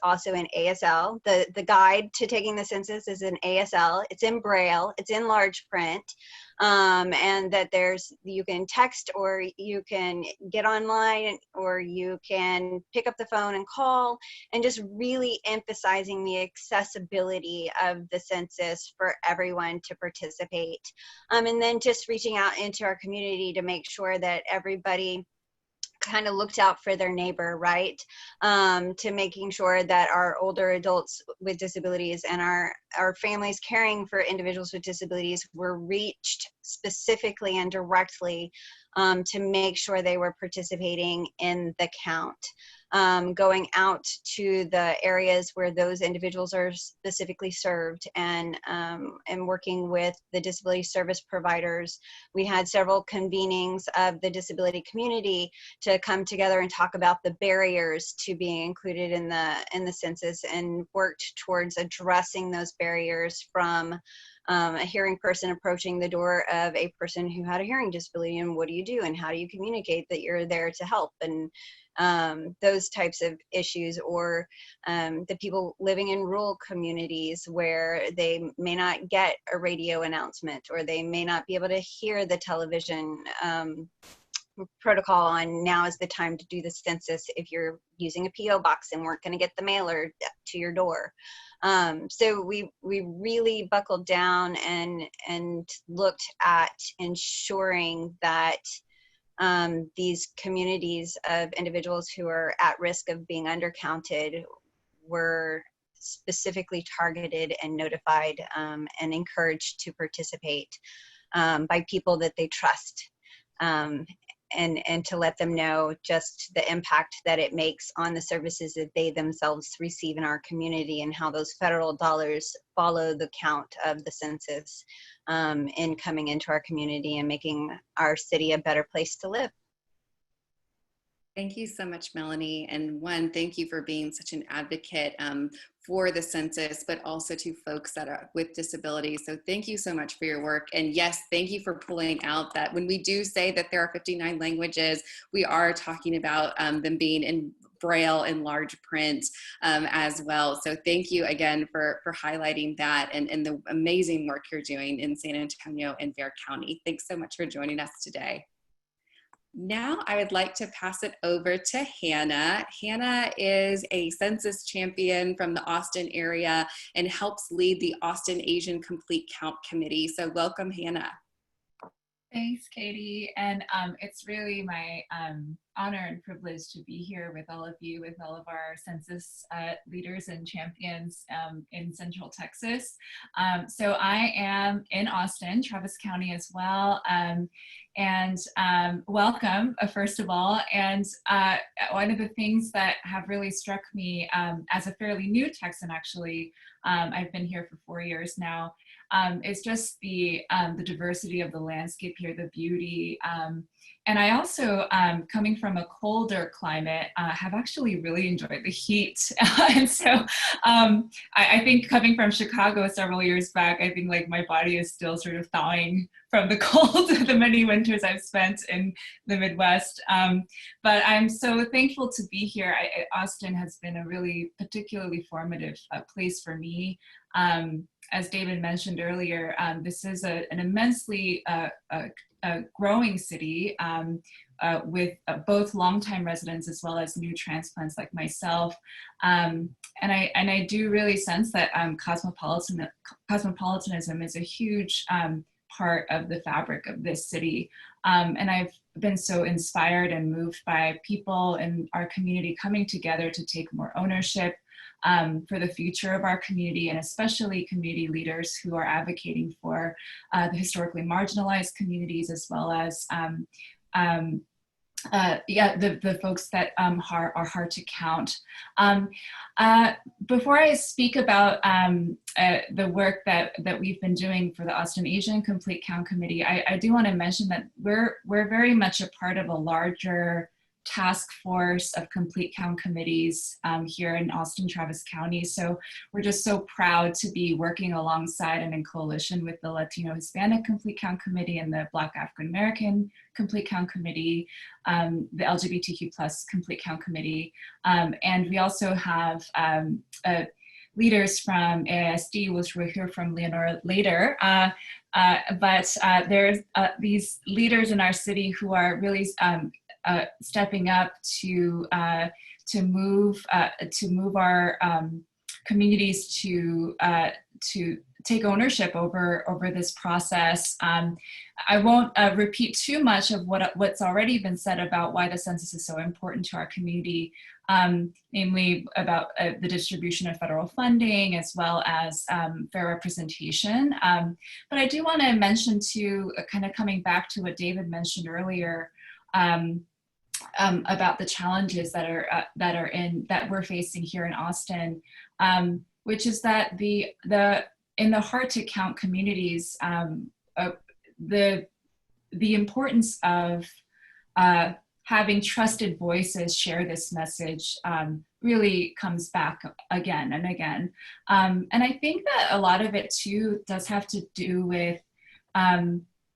also in ASL. The guide to taking the census is in ASL. It's in Braille. It's in large print. And that you can text, or you can get online, or you can pick up the phone and call, and just really emphasizing the accessibility of the census for everyone to participate. And then just reaching out into our community to make sure that everybody kind of looked out for their neighbor, right? To making sure that our older adults with disabilities and our families caring for individuals with disabilities were reached specifically and directly, to make sure they were participating in the count. Going out to the areas where those individuals are specifically served, and working with the disability service providers. We had several convenings of the disability community to come together and talk about the barriers to being included in the census, and worked towards addressing those barriers, from a hearing person approaching the door of a person who had a hearing disability, and what do you do, and how do you communicate that you're there to help, and those types of issues. Or the people living in rural communities where they may not get a radio announcement, or they may not be able to hear the television protocol on now is the time to do the census if you're using a PO box and weren't going to get the mailer to your door. So we really buckled down and looked at ensuring that these communities of individuals who are at risk of being undercounted were specifically targeted and notified and encouraged to participate by people that they trust, and to let them know just the impact that it makes on the services that they themselves receive in our community, and how those federal dollars follow the count of the census in coming into our community and making our city a better place to live. Thank you so much, Melanie. And one, thank you for being such an advocate for the census, but also to folks that are with disabilities. So thank you so much for your work. And yes, thank you for pulling out that when we do say that there are 59 languages, we are talking about them being in Braille in large print as well. So thank you again for highlighting that and the amazing work you're doing in San Antonio and Bexar County. Thanks so much for joining us today. Now I would like to pass it over to Hannah. Hannah is a census champion from the Austin area and helps lead the Austin Asian Complete Count Committee. So welcome, Hannah. Thanks, Katie. And it's really my honor and privilege to be here with all of you, with all of our census leaders and champions in Central Texas. So I am in Austin, Travis County as well. And welcome, first of all. And one of the things that have really struck me as a fairly new Texan, actually, I've been here for 4 years now, is just the diversity of the landscape here, the beauty. And I also, coming from a colder climate, have actually really enjoyed the heat. And so I think coming from Chicago several years back, I think like my body is still sort of thawing from the cold, the many winters I've spent in the Midwest. But I'm so thankful to be here. Austin has been a really particularly formative place for me. As David mentioned earlier, this is an immensely growing city with both longtime residents as well as new transplants like myself. And I do really sense that cosmopolitanism is a huge part of the fabric of this city. And I've been so inspired and moved by people in our community coming together to take more ownership for the future of our community, and especially community leaders who are advocating for the historically marginalized communities, as well as the folks that are hard to count. Before I speak about the work that we've been doing for the Austin Asian Complete Count Committee, I do want to mention that we're very much a part of a larger task force of complete count committees here in Austin, Travis County. So we're just so proud to be working alongside and in coalition with the Latino Hispanic Complete Count Committee and the Black African American Complete Count Committee, the LGBTQ+ Complete Count Committee. And we also have leaders from AISD, which we'll hear from Leonora later. But there's these leaders in our city who are really stepping up to move our communities to take ownership over this process. I won't repeat too much of what's already been said about why the census is so important to our community, namely about the distribution of federal funding as well as fair representation. But I do want to mention too, kind of coming back to what David mentioned earlier, about the challenges that we're facing here in Austin, which is that in the hard to count communities, the importance of having trusted voices share this message really comes back again and again. And I think that a lot of it too does have to do with,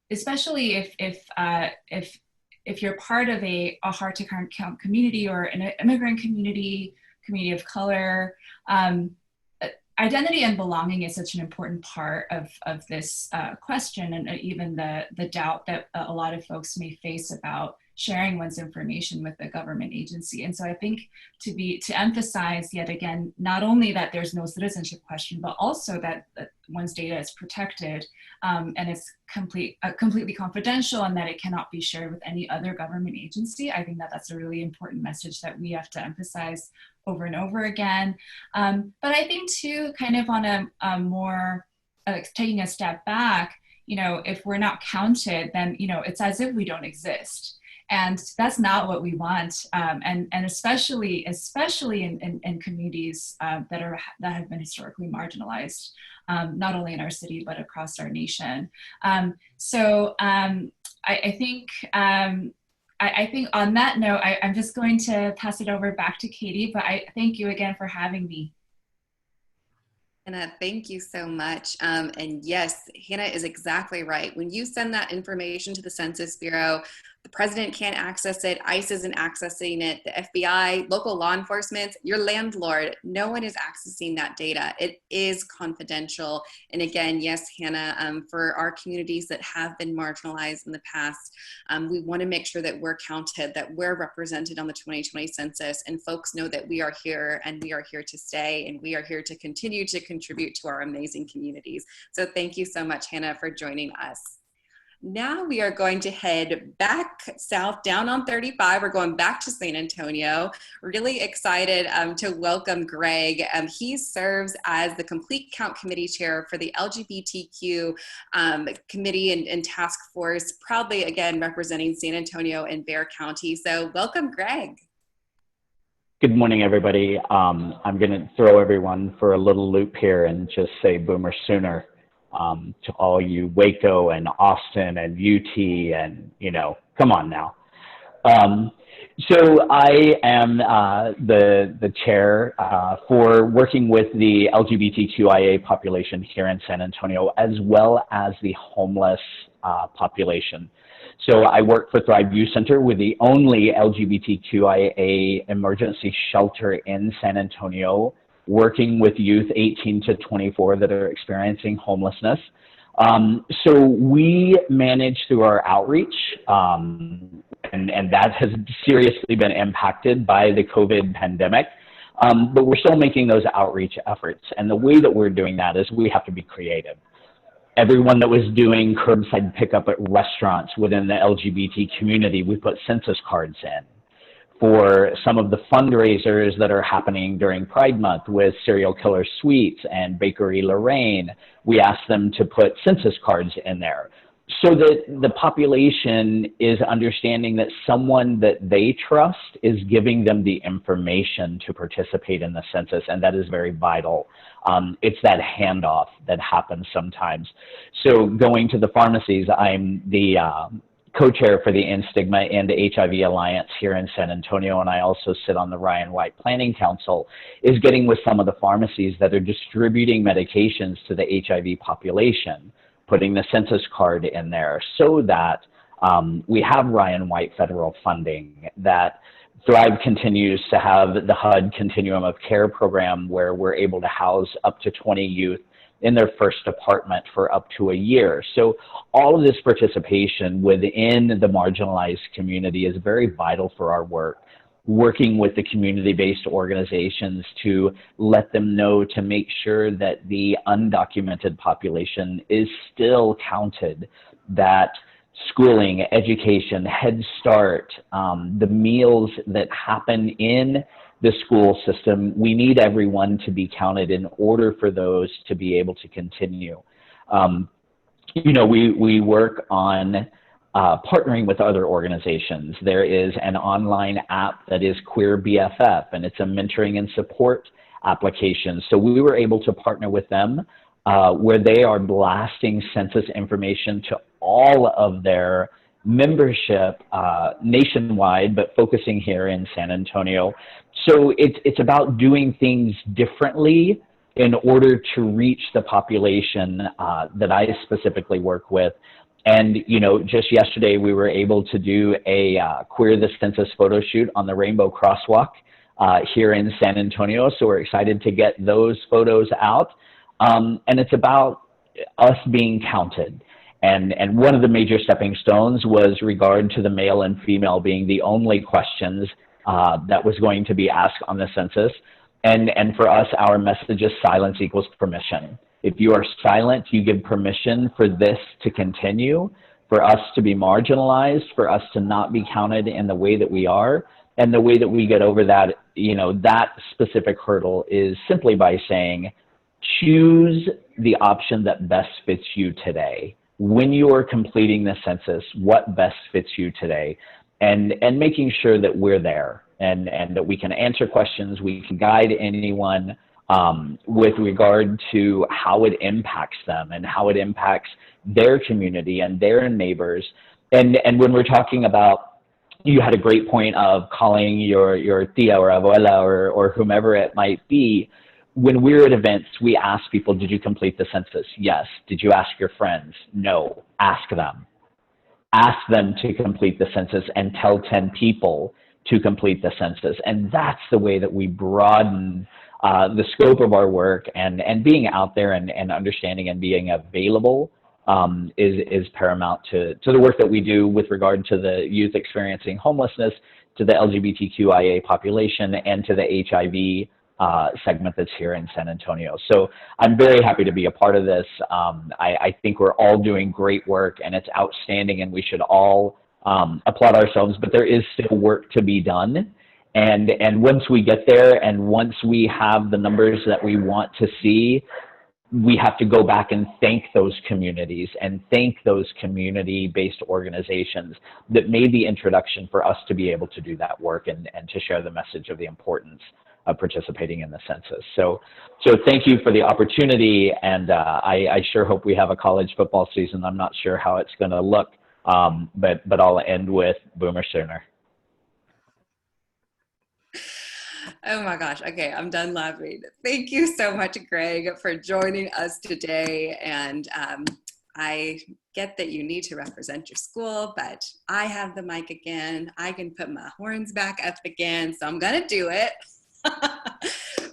especially if you're part of a hard to count community or an immigrant community of color, identity and belonging is such an important part of this question, and even the doubt that a lot of folks may face about sharing one's information with a government agency. And so I think to emphasize yet again, not only that there's no citizenship question, but also that one's data is protected and it's completely confidential, and that it cannot be shared with any other government agency. I think that that's a really important message that we have to emphasize over and over again. But I think too, kind of on a more, taking a step back, if we're not counted, then, it's as if we don't exist. And that's not what we want. And especially in communities that have been historically marginalized, not only in our city, but across our nation. I think on that note, I'm just going to pass it over back to Katie, but I thank you again for having me. Hannah, thank you so much. And yes, Hannah is exactly right. When you send that information to the Census Bureau, the president can't access it, ICE isn't accessing it, the FBI, local law enforcement, your landlord, no one is accessing that data. It is confidential. And again, yes, Hannah, for our communities that have been marginalized in the past, we want to make sure that we're counted, that we're represented on the 2020 census, and folks know that we are here and we are here to stay, and we are here to continue to contribute to our amazing communities. So thank you so much, Hannah, for joining us. Now we are going to head back south down on 35. We're going back to San Antonio. Really excited to welcome Greg. He serves as the Complete Count Committee Chair for the LGBTQ Committee and Task Force, proudly again representing San Antonio and Bexar County. So welcome, Greg. Good morning, everybody. I'm going to throw everyone for a little loop here and just say Boomer Sooner. To all you Waco and Austin and UT and, come on now. So I am the chair for working with the LGBTQIA population here in San Antonio, as well as the homeless population. So I work for Thrive Youth Center. We're the only LGBTQIA emergency shelter in San Antonio, working with youth 18 to 24 that are experiencing homelessness. So we manage through our outreach, and that has seriously been impacted by the COVID pandemic. But we're still making those outreach efforts. And the way that we're doing that is we have to be creative. Everyone that was doing curbside pickup at restaurants within the LGBT community, we put census cards in. For some of the fundraisers that are happening during Pride Month with Serial Killer Sweets and Bakery Lorraine, we ask them to put census cards in there so that the population is understanding that someone that they trust is giving them the information to participate in the census, and that is very vital. It's that handoff that happens sometimes. So going to the pharmacies, I'm the co-chair for the End Stigma and HIV Alliance here in San Antonio, and I also sit on the Ryan White Planning Council, is getting with some of the pharmacies that are distributing medications to the HIV population, putting the census card in there so that we have Ryan White federal funding, that Thrive continues to have the HUD Continuum of Care program where we're able to house up to 20 youth in their first apartment for up to a year. So all of this participation within the marginalized community is very vital for our work, working with the community-based organizations to let them know to make sure that the undocumented population is still counted, that schooling, education, Head Start, the meals that happen in the school system, we need everyone to be counted in order for those to be able to continue. We work on partnering with other organizations. There is an online app that is Queer BFF, and it's a mentoring and support application. So we were able to partner with them where they are blasting census information to all of their membership nationwide, but focusing here in San Antonio. So it's about doing things differently in order to reach the population that I specifically work with. And, just yesterday we were able to do a Queer the Census photo shoot on the Rainbow Crosswalk here in San Antonio. So we're excited to get those photos out. And it's about us being counted. And one of the major stepping stones was regard to the male and female being the only questions that was going to be asked on the census. And for us, our message is silence equals permission. If you are silent, you give permission for this to continue, for us to be marginalized, for us to not be counted in the way that we are. And the way that we get over that, that specific hurdle is simply by saying, choose the option that best fits you today. When you are completing the census, what best fits you today? And making sure that we're there and that we can answer questions, we can guide anyone with regard to how it impacts them and how it impacts their community and their neighbors. And when we're talking about, you had a great point of calling your tia or abuela or whomever it might be. When we're at events, we ask people, did you complete the census? Yes. Did you ask your friends? No. Ask them. Ask them to complete the census and tell 10 people to complete the census. And that's the way that we broaden the scope of our work, and being out there and understanding and being available is paramount to the work that we do with regard to the youth experiencing homelessness, to the LGBTQIA population, and to the HIV segment that's here in San Antonio. So I'm very happy to be a part of this. I think we're all doing great work, and it's outstanding, and we should all applaud ourselves, but there is still work to be done. And once we get there, and once we have the numbers that we want to see, we have to go back and thank those communities and thank those community-based organizations that made the introduction for us to be able to do that work and to share the message of the importance of participating in the census. So thank you for the opportunity, and I sure hope we have a college football season. I'm not sure how it's going to look, but I'll end with Boomer Sooner. Oh my gosh. Okay, I'm done laughing. Thank you so much, Greg, for joining us today. And I get that you need to represent your school, but I have the mic again. I can put my horns back up again, so I'm going to do it.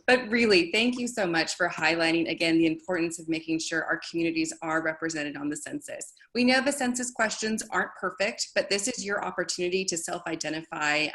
But really, thank you so much for highlighting, again, the importance of making sure our communities are represented on the census. We know the census questions aren't perfect, but this is your opportunity to self-identify,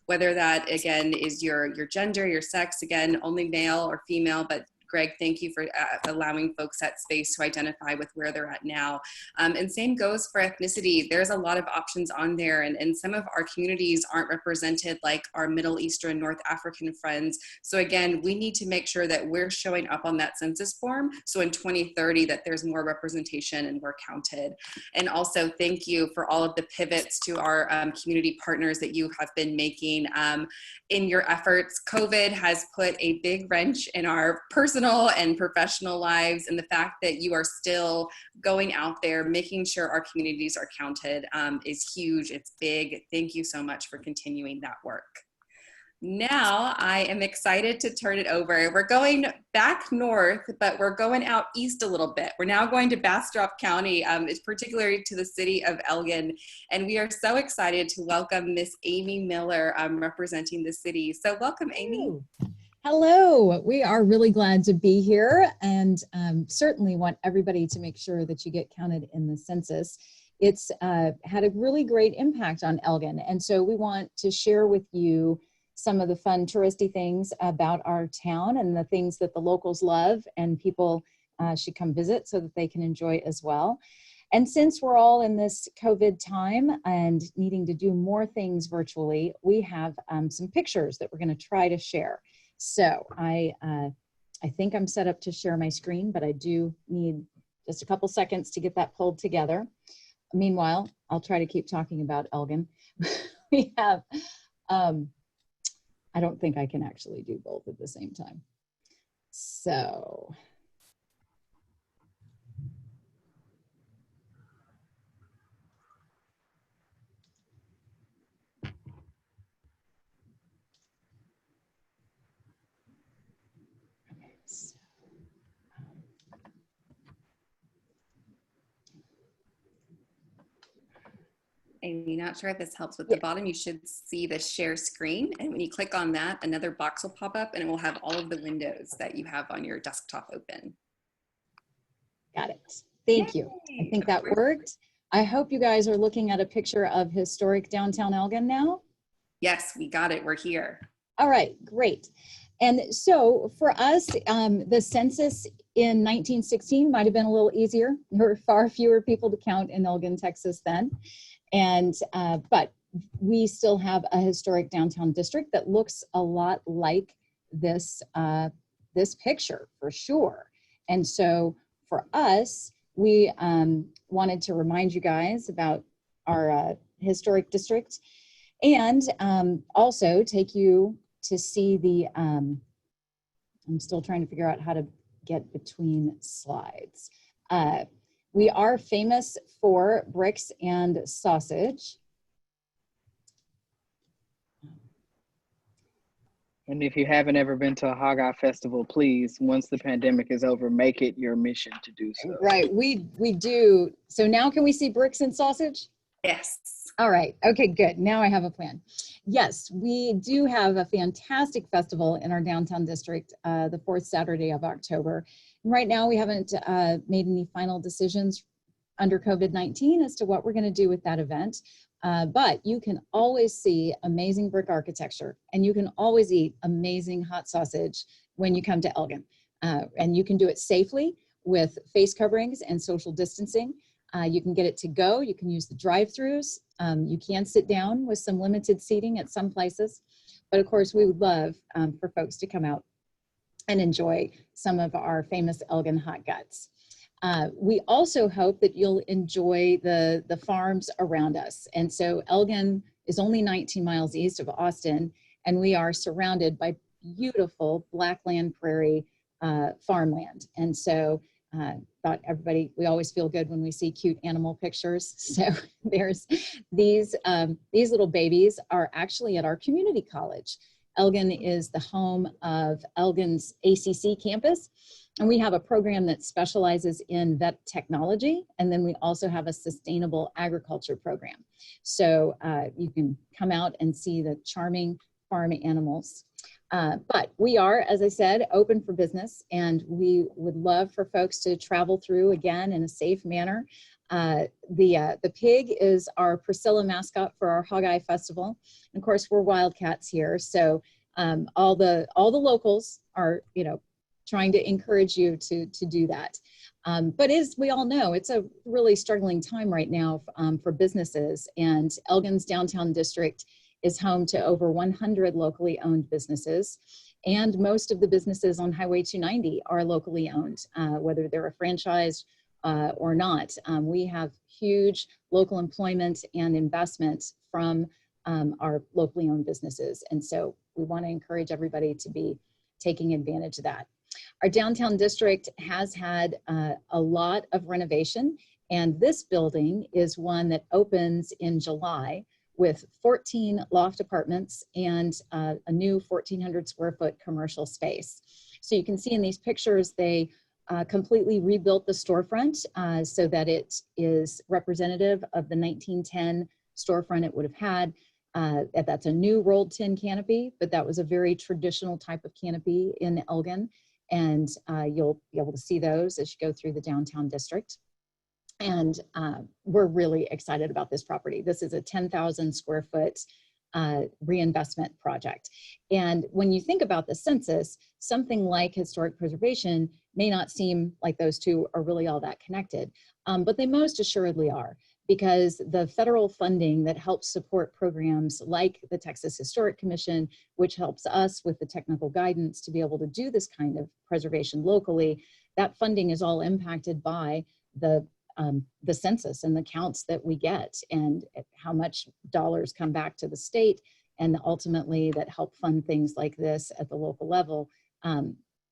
whether that, again, is your gender, your sex, again, only male or female, but Greg, thank you for allowing folks that space to identify with where they're at now. And same goes for ethnicity. There's a lot of options on there, and some of our communities aren't represented like our Middle Eastern, North African friends. So again, we need to make sure that we're showing up on that census form, so in 2030 that there's more representation and we're counted. And also thank you for all of the pivots to our community partners that you have been making in your efforts. COVID has put a big wrench in our personal and professional lives, and the fact that you are still going out there making sure our communities are counted is huge. It's big. Thank you so much for continuing that work. Now I am excited to turn it over. We're going back north, but we're going out east a little bit. We're now going to Bastrop County, particularly to the city of Elgin. And we are so excited to welcome Miss Amy Miller representing the city. So welcome, Amy. Hello, we are really glad to be here, and certainly want everybody to make sure that you get counted in the census. It's had a really great impact on Elgin, and so we want to share with you some of the fun touristy things about our town and the things that the locals love and people should come visit so that they can enjoy as well. And since we're all in this COVID time and needing to do more things virtually, we have some pictures that we're going to try to share. So I think I'm set up to share my screen, but I do need just a couple seconds to get that pulled together. Meanwhile, I'll try to keep talking about Elgin. We have, I don't think I can actually do both at the same time. So. Amy, not sure if this helps with the bottom. You should see the share screen. And when you click on that, another box will pop up and it will have all of the windows that you have on your desktop open. Got it. Thank you. I think that worked. I hope you guys are looking at a picture of historic downtown Elgin now. Yes, we got it. We're here. All right, great. And so for us, the census in 1916 might have been a little easier. There were far fewer people to count in Elgin, Texas then. And, but we still have a historic downtown district that looks a lot like this, this picture for sure. And so for us, we wanted to remind you guys about our historic district and also take you to see the, I'm still trying to figure out how to get between slides. We are famous for bricks and sausage. And if you haven't ever been to a Hog Eye Festival, please, once the pandemic is over, make it your mission to do so. Right, we do. So now can we see bricks and sausage? Yes. All right, okay, good. Now I have a plan. Yes, we do have a fantastic festival in our downtown district, the fourth Saturday of October. And right now we haven't made any final decisions under COVID-19 as to what we're gonna do with that event. But you can always see amazing brick architecture and you can always eat amazing hot sausage when you come to Elgin. And you can do it safely with face coverings and social distancing. You can get it to go. You can use the drive-throughs. You can sit down with some limited seating at some places. But of course, we would love for folks to come out and enjoy some of our famous Elgin hot guts. We also hope that you'll enjoy the farms around us. And so Elgin is only 19 miles east of Austin, and we are surrounded by beautiful Blackland Prairie farmland. And so thought everybody, we always feel good when we see cute animal pictures. So there's these little babies are actually at our community college. Elgin is the home of Elgin's ACC campus. And we have a program that specializes in vet technology. And then we also have a sustainable agriculture program. So you can come out and see the charming farm animals. But we are, as I said, open for business, and we would love for folks to travel through again in a safe manner. The pig is our Priscilla mascot for our Hog Eye Festival. And of course, we're Wildcats here. So all the locals are, trying to encourage you to do that. But as we all know, it's a really struggling time right now for businesses, and Elgin's downtown district is home to over 100 locally owned businesses. And most of the businesses on Highway 290 are locally owned, whether they're a franchise or not. We have huge local employment and investment from our locally owned businesses. And so we want to encourage everybody to be taking advantage of that. Our downtown district has had a lot of renovation, and this building is one that opens in July with 14 loft apartments and a new 1,400 square foot commercial space. So you can see in these pictures, they completely rebuilt the storefront so that it is representative of the 1910 storefront it would have had. That's a new rolled tin canopy, but that was a very traditional type of canopy in Elgin. And you'll be able to see those as you go through the downtown district. And we're really excited about this property. This is a 10,000 square foot reinvestment project. And when you think about the census, something like historic preservation may not seem like those two are really all that connected, but they most assuredly are, because the federal funding that helps support programs like the Texas Historic Commission, which helps us with the technical guidance to be able to do this kind of preservation locally, that funding is all impacted by the census and the counts that we get and how much dollars come back to the state, and ultimately that help fund things like this at the local level.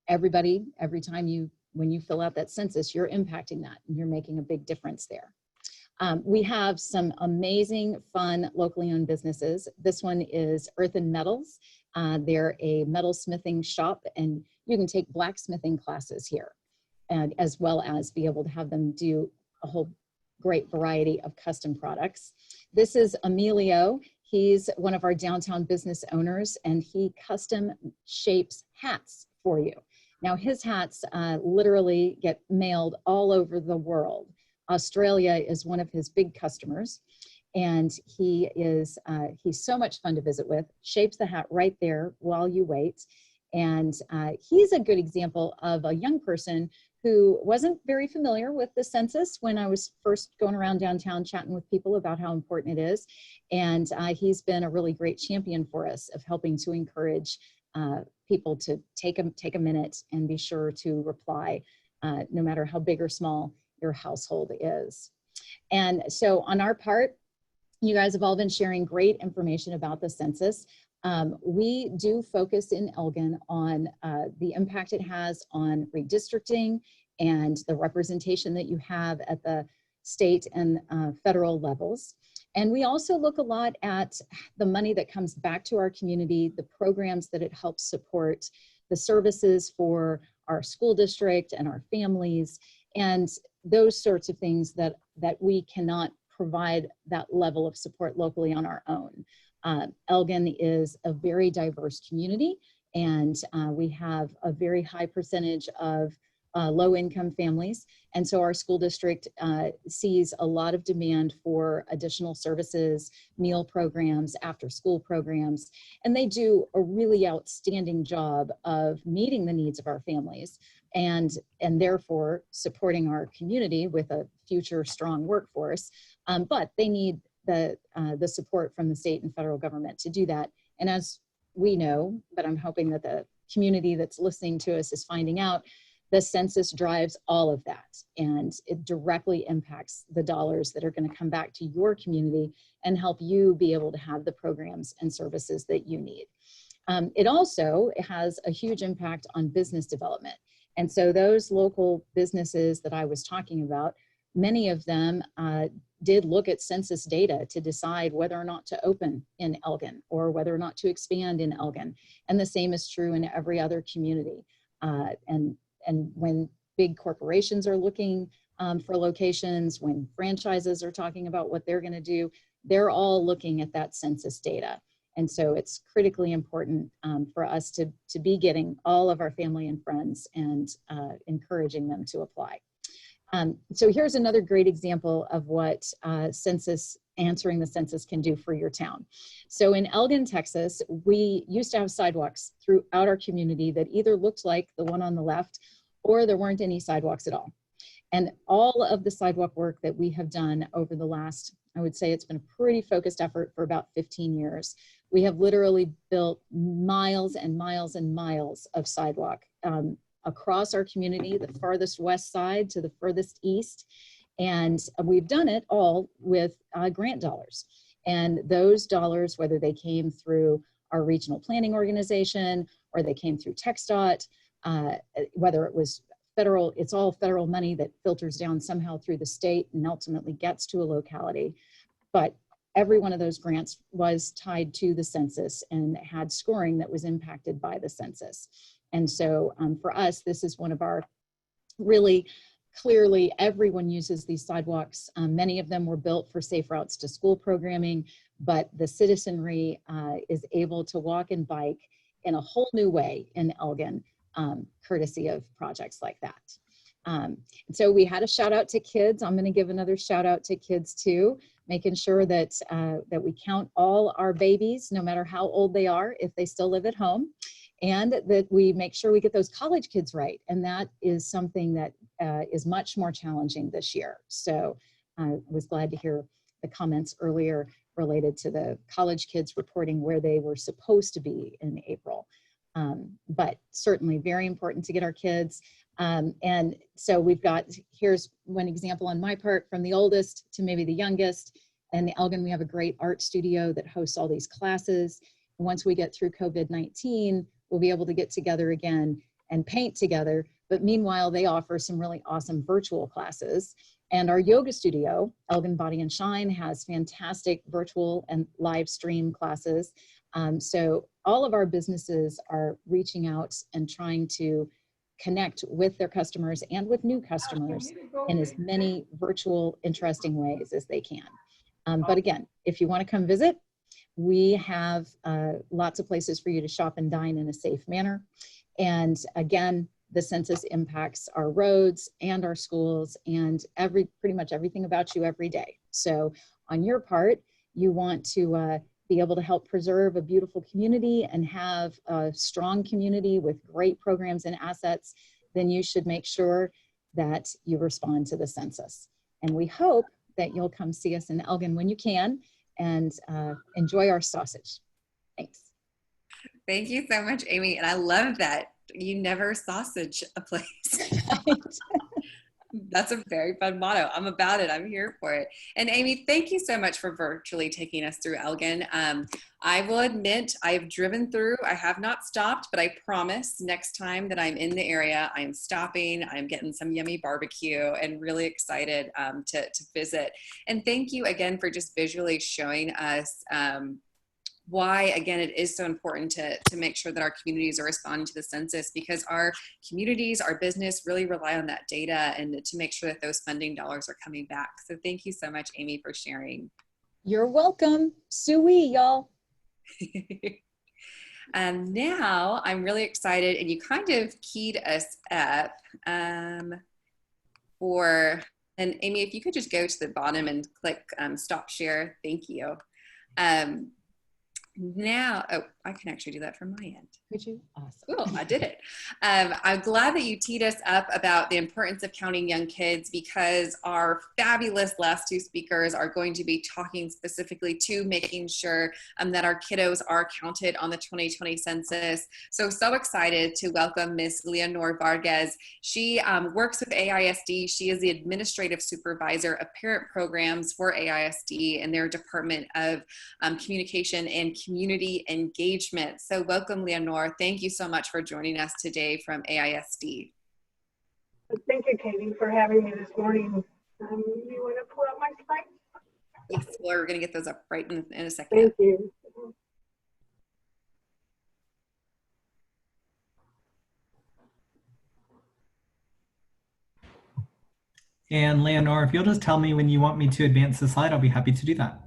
Everybody, every time when you fill out that census, you're impacting that and you're making a big difference there. We have some amazing, fun, locally owned businesses. This one is Earthen Metals. They're a metalsmithing shop, and you can take blacksmithing classes here, and as well as be able to have them do a whole great variety of custom products. This is Emilio. He's one of our downtown business owners, and he custom shapes hats for you. Now his hats literally get mailed all over the world. Australia is one of his big customers, and he's so much fun to visit with. Shapes the hat right there while you wait. And he's a good example of a young person who wasn't very familiar with the census when I was first going around downtown chatting with people about how important it is. And he's been a really great champion for us of helping to encourage people to take a minute and be sure to reply, no matter how big or small your household is. And so on our part, you guys have all been sharing great information about the census. We do focus in Elgin on the impact it has on redistricting and the representation that you have at the state and federal levels. And we also look a lot at the money that comes back to our community, the programs that it helps support, the services for our school district and our families, and those sorts of things that we cannot provide that level of support locally on our own. Elgin is a very diverse community, and we have a very high percentage of low-income families. And so our school district sees a lot of demand for additional services, meal programs, after-school programs, and they do a really outstanding job of meeting the needs of our families and therefore supporting our community with a future strong workforce. But they need the support from the state and federal government to do that. And as we know, but I'm hoping that the community that's listening to us is finding out, the census drives all of that, and it directly impacts the dollars that are going to come back to your community and help you be able to have the programs and services that you need. It also has a huge impact on business development. And so those local businesses that I was talking about, many of them did look at census data to decide whether or not to open in Elgin or whether or not to expand in Elgin. And the same is true in every other community. And when big corporations are looking for locations, when franchises are talking about what they're going to do, they're all looking at that census data. And so it's critically important for us to be getting all of our family and friends and encouraging them to apply. So here's another great example of what answering the census can do for your town. So in Elgin, Texas, we used to have sidewalks throughout our community that either looked like the one on the left or there weren't any sidewalks at all. And all of the sidewalk work that we have done over the last, I would say it's been a pretty focused effort for about 15 years. We have literally built miles and miles and miles of sidewalk across our community, the farthest west side to the furthest east. And we've done it all with grant dollars. And those dollars, whether they came through our regional planning organization or they came through TxDOT, whether it was federal, it's all federal money that filters down somehow through the state and ultimately gets to a locality. But every one of those grants was tied to the census and had scoring that was impacted by the census. And so for us, this is one of our really clearly, everyone uses these sidewalks. Many of them were built for Safe Routes to School programming, but the citizenry is able to walk and bike in a whole new way in Elgin, courtesy of projects like that. So we had a shout out to kids. I'm going to give another shout out to kids too, making sure that that we count all our babies, no matter how old they are, if they still live at home, and that we make sure we get those college kids right. And that is something that is much more challenging this year. So I was glad to hear the comments earlier related to the college kids reporting where they were supposed to be in April. But certainly very important to get our kids. And so we've got, here's one example on my part, from the oldest to maybe the youngest. In Elgin, we have a great art studio that hosts all these classes. And once we get through COVID-19, we'll be able to get together again and paint together. But meanwhile, they offer some really awesome virtual classes. And our yoga studio, Elgin Body and Shine, has fantastic virtual and live stream classes. So all of our businesses are reaching out and trying to connect with their customers and with new customers in as many virtual, interesting ways as they can. But again, if you want to come visit, we have lots of places for you to shop and dine in a safe manner. And again, the census impacts our roads and our schools and pretty much everything about you every day. So on your part, you want to be able to help preserve a beautiful community and have a strong community with great programs and assets, then you should make sure that you respond to the census. And we hope that you'll come see us in Elgin when you can and enjoy our sausage. Thanks. Thank you so much, Amy. And I love that you never sausage a place. That's a very fun motto. I'm about it. I'm here for it. And Amy, thank you so much for virtually taking us through Elgin. I will admit I've driven through. I have not stopped, but I promise next time that I'm in the area, I am stopping. I'm getting some yummy barbecue and really excited to visit. And thank you again for just visually showing us why, again, it is so important to make sure that our communities are responding to the census, because our communities, our business really rely on that data and to make sure that those funding dollars are coming back. So thank you so much, Amy, for sharing. You're welcome. Sui, y'all. Now I'm really excited, and you kind of keyed us up and Amy, if you could just go to the bottom and click stop share. Thank you. Now, oh, I can actually do that from my end. Could you? Awesome. Cool, I did it. I'm glad that you teed us up about the importance of counting young kids, because our fabulous last two speakers are going to be talking specifically to making sure that our kiddos are counted on the 2020 census. So excited to welcome Miss Leonor Vargas. She works with AISD. She is the administrative supervisor of parent programs for AISD and their Department of Communication and Community Engagement. So welcome, Leonor. Thank you so much for joining us today from AISD. Thank you, Katie, for having me this morning. You want to pull up my slides? Yes, well, we're going to get those up right in a second. Thank you. And Leonor, if you'll just tell me when you want me to advance the slide, I'll be happy to do that.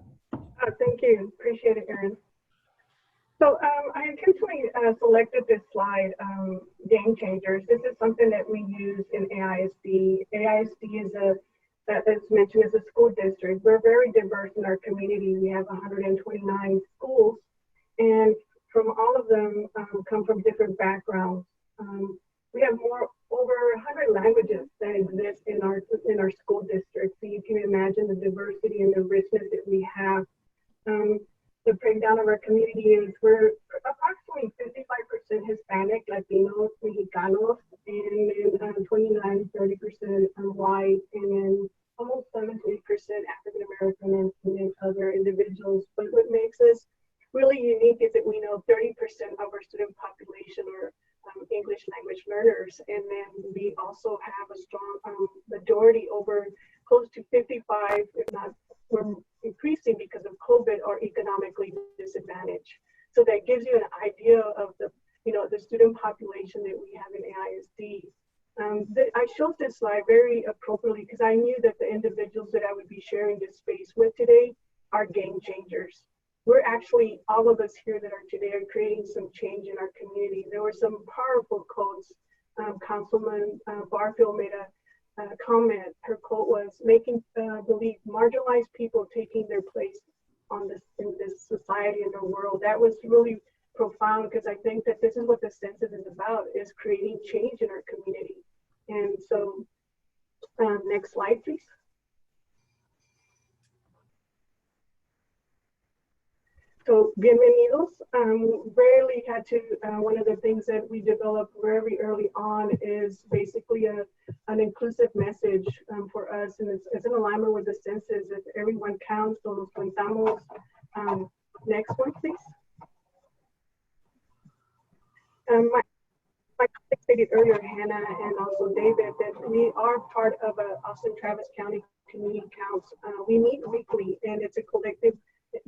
Thank you. Appreciate it, Erin. So I intentionally selected this slide, Game Changers. This is something that we use in AISD. AISD is as mentioned, is a school district. We're very diverse in our community. We have 129 schools, and from all of them come from different backgrounds. We have over 100 languages that exist in our school district. So you can imagine the diversity and the richness that we have. The breakdown of our community is we're approximately 55% Hispanic, Latinos, Mexicanos, and then 29-30% white, and then almost 7 to 8% African American and then other individuals. But what makes us really unique is that we know 30% of our student population are English language learners, and then we also have a strong majority, over close to 55, if not we're increasing because of COVID, or economically disadvantaged. So that gives you an idea of the student population that we have in AISD. I chose this slide very appropriately because I knew that the individuals that I would be sharing this space with today are game changers. We're actually, all of us here that are today are creating some change in our community. There were some powerful quotes. Councilman Barfield made a comment. Her quote was, making believe marginalized people taking their place in this society and the world. That was really profound, because I think that this is what the census is about, is creating change in our community. And so next slide, please. So bienvenidos. Rarely had to, one of the things that we developed very early on is basically an inclusive message for us, and it's in alignment with the census. If everyone counts, todos contamos. Next one, please. My colleague stated earlier, Hannah and also David, that we are part of Austin Travis County Community Counts. We meet weekly, and it's a collective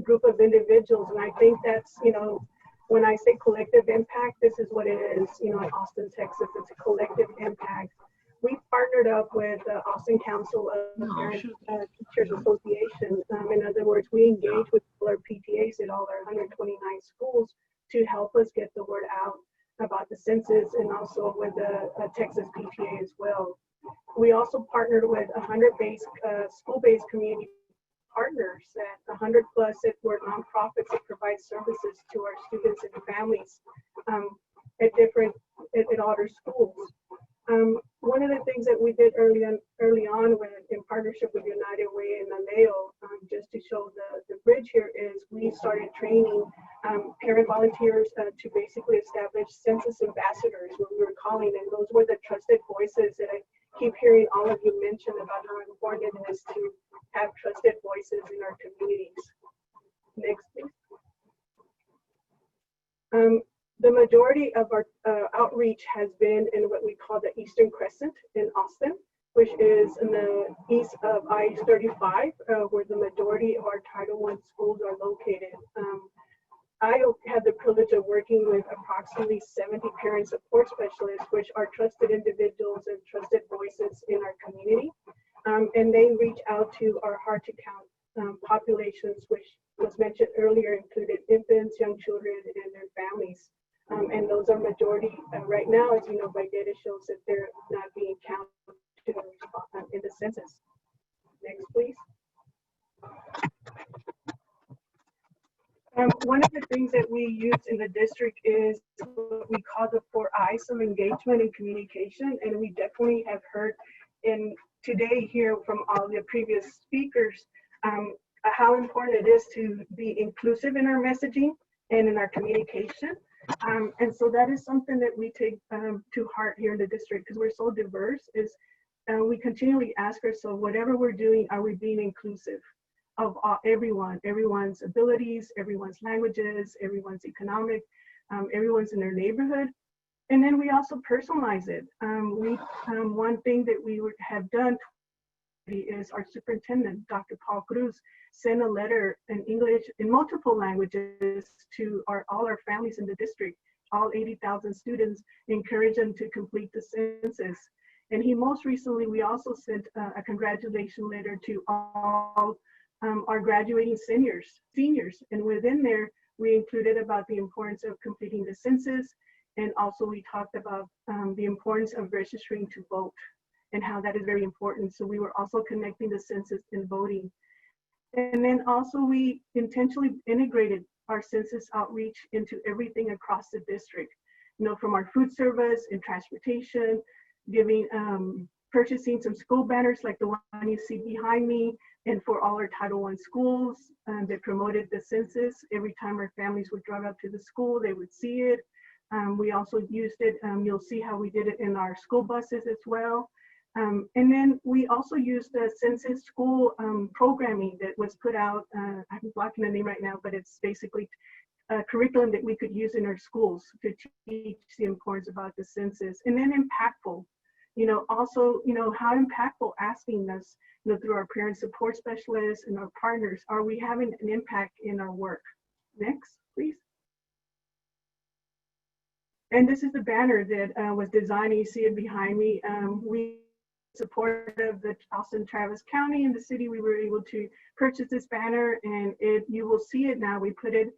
group of individuals, and I think that's, when I say collective impact, this is what it is. In Austin, Texas, it's a collective impact. We partnered up with the Austin Council of Parent Teachers Association. In other words, we engage with all our PTAs at all our 129 schools to help us get the word out. about the census and also with the Texas PTA as well. We also partnered with 100 school-based community partners, that 100 plus that were nonprofits that provide services to our students and families at all our schools. One of the things that we did early on in partnership with United Way and Aleo, just to show the bridge here, is we started training parent volunteers to basically establish census ambassadors, what we were calling, and those were the trusted voices that I keep hearing all of you mention about how important it is to have trusted voices in our communities. Next, please. The majority of our outreach has been in what we call the Eastern Crescent in Austin, which is in the east of I-35, where the majority of our Title I schools are located. I had the privilege of working with approximately 70 parent support specialists, which are trusted individuals and trusted voices in our community. And they reach out to our hard-to-count populations, which was mentioned earlier, included infants, young children, and their families. And those are majority right now, as you know, by data shows that they're not being counted in the census. Next, please. One of the things that we use in the district is what we call the 4 I's of engagement and communication. And we definitely have heard today here from all the previous speakers how important it is to be inclusive in our messaging and in our communication. And so that is something that we take to heart here in the district, because we're so diverse, is we continually ask ourselves, whatever we're doing, are we being inclusive of everyone's abilities, everyone's languages, everyone's economic, everyone's in their neighborhood. And then we also personalize it. One thing that we have done is our superintendent, Dr. Paul Cruz, sent a letter in English in multiple languages to all our families in the district, all 80,000 students, encourage them to complete the census. And most recently, we also sent a congratulation letter to all our graduating seniors. And within there, we included about the importance of completing the census. And also we talked about the importance of registering to vote and how that is very important. So we were also connecting the census and voting. And then also we intentionally integrated our census outreach into everything across the district, from our food service and transportation, purchasing some school banners like the one you see behind me, and for all our Title I schools that promoted the census. Every time our families would drive up to the school, they would see it. We also used it, you'll see how we did it in our school buses as well. And then we also used the census school programming that was put out, I'm blocking the name right now, but it's basically a curriculum that we could use in our schools to teach the importance about the census. And then impactful, also, how impactful asking us, through our parent support specialists and our partners, are we having an impact in our work? Next, please. And this is the banner that was designed, you see it behind me. We support of the Austin Travis County and the city, we were able to purchase this banner, and you will see it now. We put it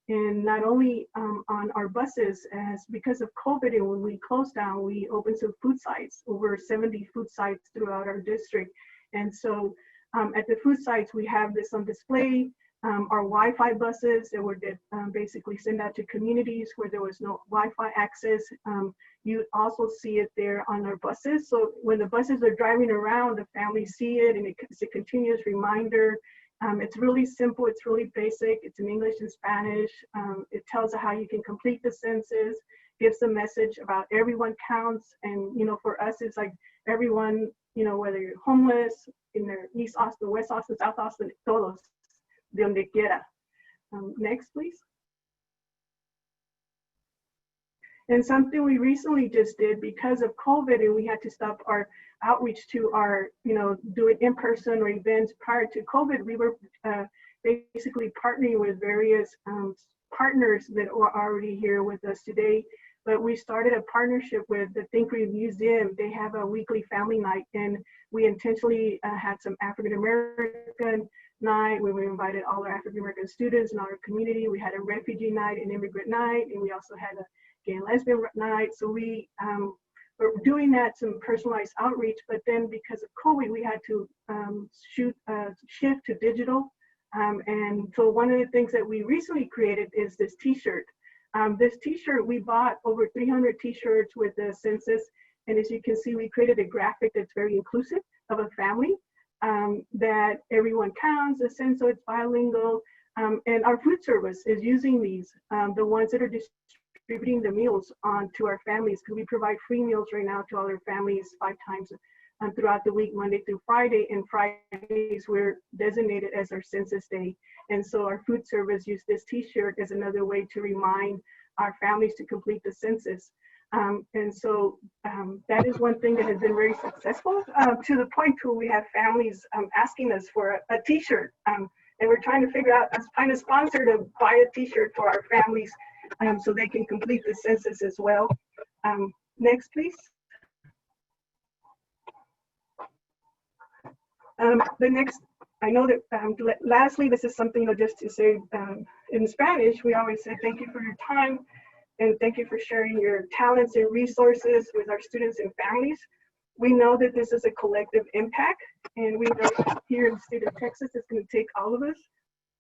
in not only on our buses, as because of COVID and when we closed down, we opened some food sites, over 70 food sites throughout our district. And so at the food sites, we have this on display. Our Wi-Fi buses that were basically sent out to communities where there was no Wi-Fi access. You also see it there on our buses. So when the buses are driving around, the families see it, and it's a continuous reminder. It's really simple, it's really basic. It's in English and Spanish. It tells how you can complete the census, gives a message about everyone counts. And for us, it's like everyone, whether you're homeless, in their East Austin, West Austin, South Austin, todos, de donde quiera. Next, please. And something we recently just did because of COVID, and we had to stop our outreach to our, doing in-person or events prior to COVID, we were basically partnering with various partners that are already here with us today. But we started a partnership with the Think Read Museum. They have a weekly family night, and we intentionally had some African American night where we invited all our African American students in our community. We had a refugee night, an immigrant night, and we also had a Gay and Lesbian Night. So we were doing that, some personalized outreach, but then because of COVID, we had to shift to digital. And so one of the things that we recently created is this t-shirt. This t-shirt, we bought over 300 t-shirts with the census. And as you can see, we created a graphic that's very inclusive of a family, that everyone counts, the census, it's bilingual. And our food service is using these, the ones that are distributing the meals to our families, because we provide free meals right now to all our families 5 times throughout the week, Monday through Friday, and Fridays we're designated as our census day. And so our food service used this t-shirt as another way to remind our families to complete the census. And so that is one thing that has been very successful, to the point where we have families asking us for a t-shirt. And we're trying to figure out, find a sponsor to buy a t-shirt for our families so they can complete the census as well. Next, please. The next, I know that lastly, this is something, just to say in Spanish, we always say thank you for your time and thank you for sharing your talents and resources with our students and families. We know that this is a collective impact, and we know here in the state of Texas, it's going to take all of us.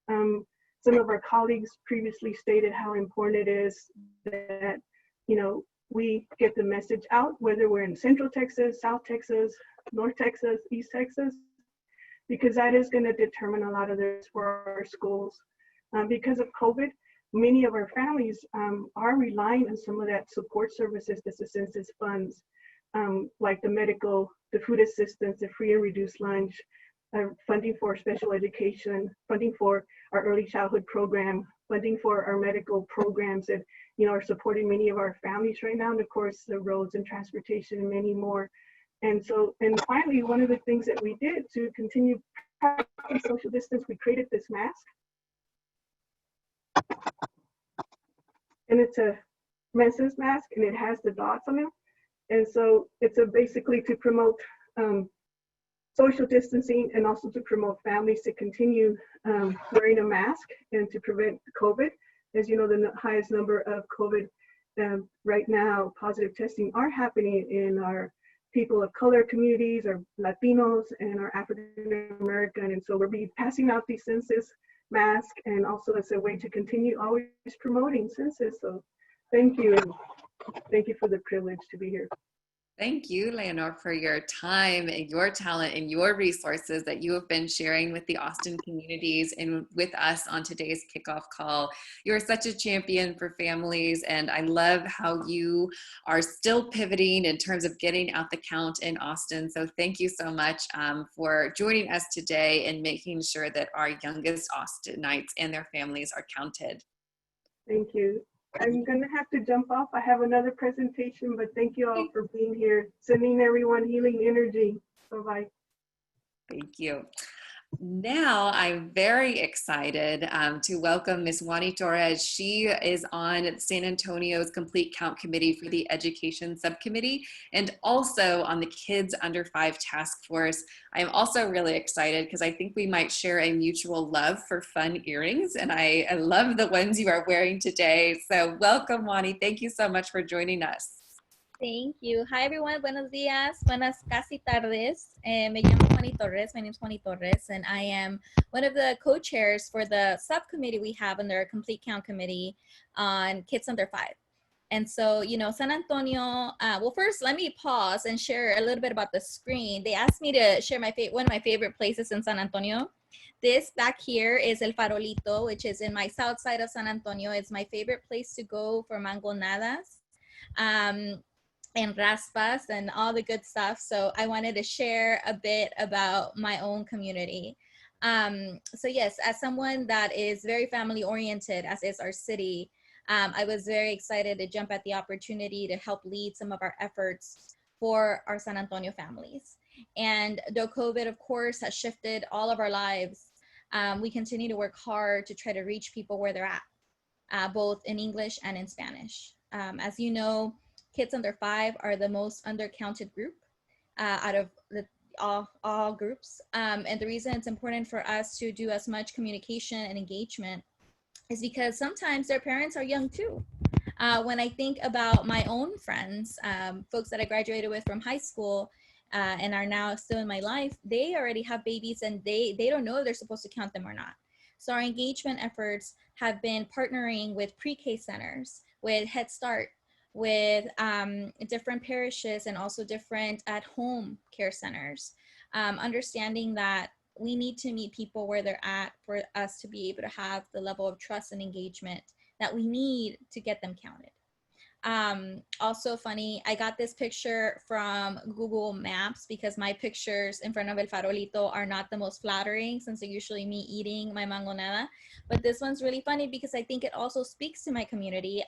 Some of our colleagues previously stated how important it is that, we get the message out, whether we're in Central Texas, South Texas, North Texas, East Texas, because that is going to determine a lot of this for our schools. Because of COVID, many of our families are relying on some of that support services that the census funds, like the medical, the food assistance, the free and reduced lunch, funding for special education, funding for our early childhood program, funding for our medical programs that are supporting many of our families right now, and of course the roads and transportation and many more. And so, and finally, one of the things that we did to continue practicing social distance, we created this mask. And it's a men's mask, and it has the dots on it. And so it's basically to promote social distancing, and also to promote families to continue wearing a mask and to prevent COVID. As you know, the highest number of COVID right now, positive testing are happening in our people of color communities, our Latinos, and our African American. And so we'll be passing out these census masks, and also as a way to continue always promoting census. So thank you, and thank you for the privilege to be here. Thank you, Leonor, for your time and your talent and your resources that you have been sharing with the Austin communities and with us on today's kickoff call. You're such a champion for families, and I love how you are still pivoting in terms of getting out the count in Austin. So thank you so much for joining us today and making sure that our youngest Austinites and their families are counted. Thank you. I'm going to have to jump off. I have another presentation, but thank you all for being here. Sending everyone healing energy. Bye-bye. Thank you. Now I'm very excited to welcome Ms. Juani Torres. She is on San Antonio's Complete Count Committee for the Education Subcommittee and also on the Kids Under 5 Task Force. I am also really excited because I think we might share a mutual love for fun earrings, and I love the ones you are wearing today. So welcome, Juani. Thank you so much for joining us. Thank you. Hi, everyone. Buenos días. Buenas casi tardes. Me llamo Juani Torres. My name is Juani Torres, and I am one of the co-chairs for the subcommittee we have under our Complete Count Committee on Kids Under 5. And so, San Antonio, well, first, let me pause and share a little bit about the screen. They asked me to share one of my favorite places in San Antonio. This back here is El Farolito, which is in my south side of San Antonio. It's my favorite place to go for mangonadas. And raspas and all the good stuff. So I wanted to share a bit about my own community. So yes, as someone that is very family oriented, as is our city, I was very excited to jump at the opportunity to help lead some of our efforts for our San Antonio families. And though COVID, of course, has shifted all of our lives, we continue to work hard to try to reach people where they're at, both in English and in Spanish. As you know, Kids Under 5 are the most undercounted group out of all groups. And the reason it's important for us to do as much communication and engagement is because sometimes their parents are young too. When I think about my own friends, folks that I graduated with from high school, and are now still in my life, they already have babies and they don't know if they're supposed to count them or not. So our engagement efforts have been partnering with pre-K centers, with Head Start, with different parishes and also different at-home care centers, understanding that we need to meet people where they're at for us to be able to have the level of trust and engagement that we need to get them counted. Also funny, I got this picture from Google Maps because my pictures in front of El Farolito are not the most flattering, since they're usually me eating my mangonada. But this one's really funny because I think it also speaks to my community.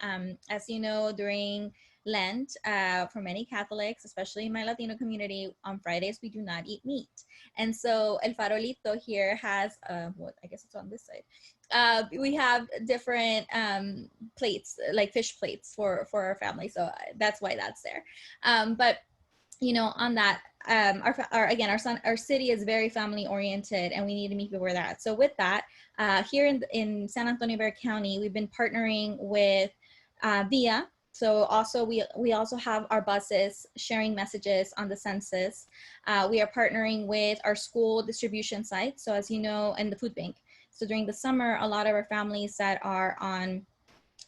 As you know, during Lent, for many Catholics, especially in my Latino community, on Fridays we do not eat meat. And so El Farolito here has, what I guess it's on this side. We have different plates, like fish plates for our family. So that's why that's there. But, you know, on that, our city is very family oriented and we need to meet people where they're at. So with that, here in San Antonio Bexar County, we've been partnering with VIA. So also we also have our buses sharing messages on the census. We are partnering with our school distribution sites. So as you know, and the food bank. So during the summer, a lot of our families that are on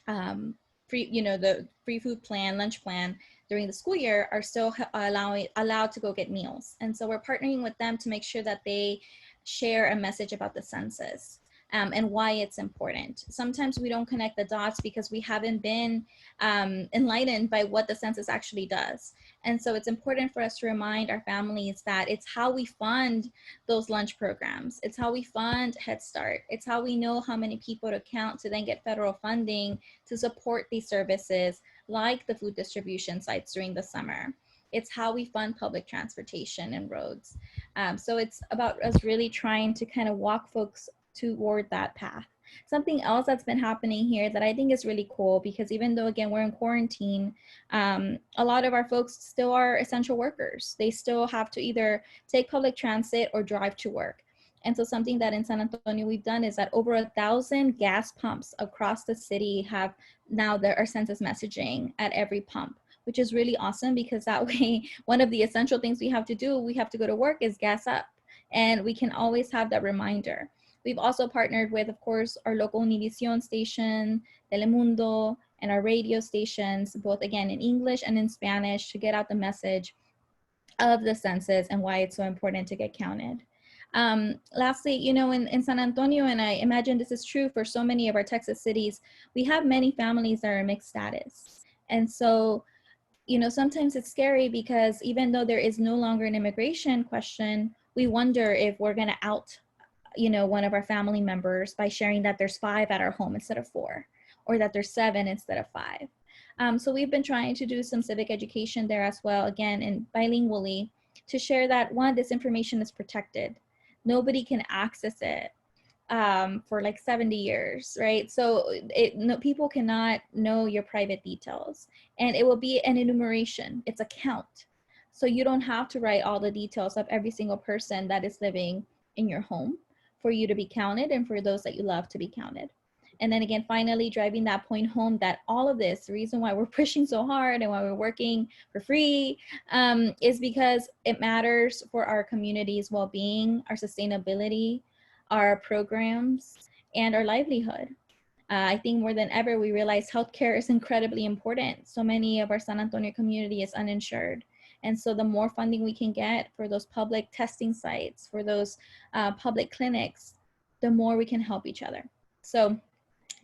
the free food plan, lunch plan during the school year are still allowed to go get meals. And so we're partnering with them to make sure that they share a message about the census. And why it's important. Sometimes we don't connect the dots because we haven't been enlightened by what the census actually does. And so it's important for us to remind our families that it's how we fund those lunch programs. It's how we fund Head Start. It's how we know how many people to count to then get federal funding to support these services like the food distribution sites during the summer. It's how we fund public transportation and roads. So it's about us really trying to kind of walk folks toward that path. Something else that's been happening here that I think is really cool, because even though, again, we're in quarantine, a lot of our folks still are essential workers. They still have to either take public transit or drive to work. And so something that in San Antonio we've done is that over 1,000 gas pumps across the city have now our census messaging at every pump, which is really awesome, because that way, one of the essential things we have to do, we have to go to work, is gas up. And we can always have that reminder. We've also partnered with, of course, our local Univision station, Telemundo, and our radio stations, both again in English and in Spanish, to get out the message of the census and why it's so important to get counted. Lastly, you know, in San Antonio, and I imagine this is true for so many of our Texas cities, we have many families that are mixed status. And so, you know, sometimes it's scary because even though there is no longer an immigration question, we wonder if we're going to out, you know, one of our family members by sharing that there's 5 at our home instead of 4, or that there's 7 instead of 5. So we've been trying to do some civic education there as well, again, and bilingually, to share that, one, this information is protected. Nobody can access it for like 70 years, right? So people cannot know your private details, and it will be an enumeration. It's a count. So you don't have to write all the details of every single person that is living in your home for you to be counted and for those that you love to be counted. And then again, finally, driving that point home that all of this, the reason why we're pushing so hard and why we're working for free is because it matters for our community's well-being, our sustainability, our programs, and our livelihood. I think more than ever, we realize healthcare is incredibly important. So many of our San Antonio community is uninsured. And so the more funding we can get for those public testing sites, for those public clinics, the more we can help each other. So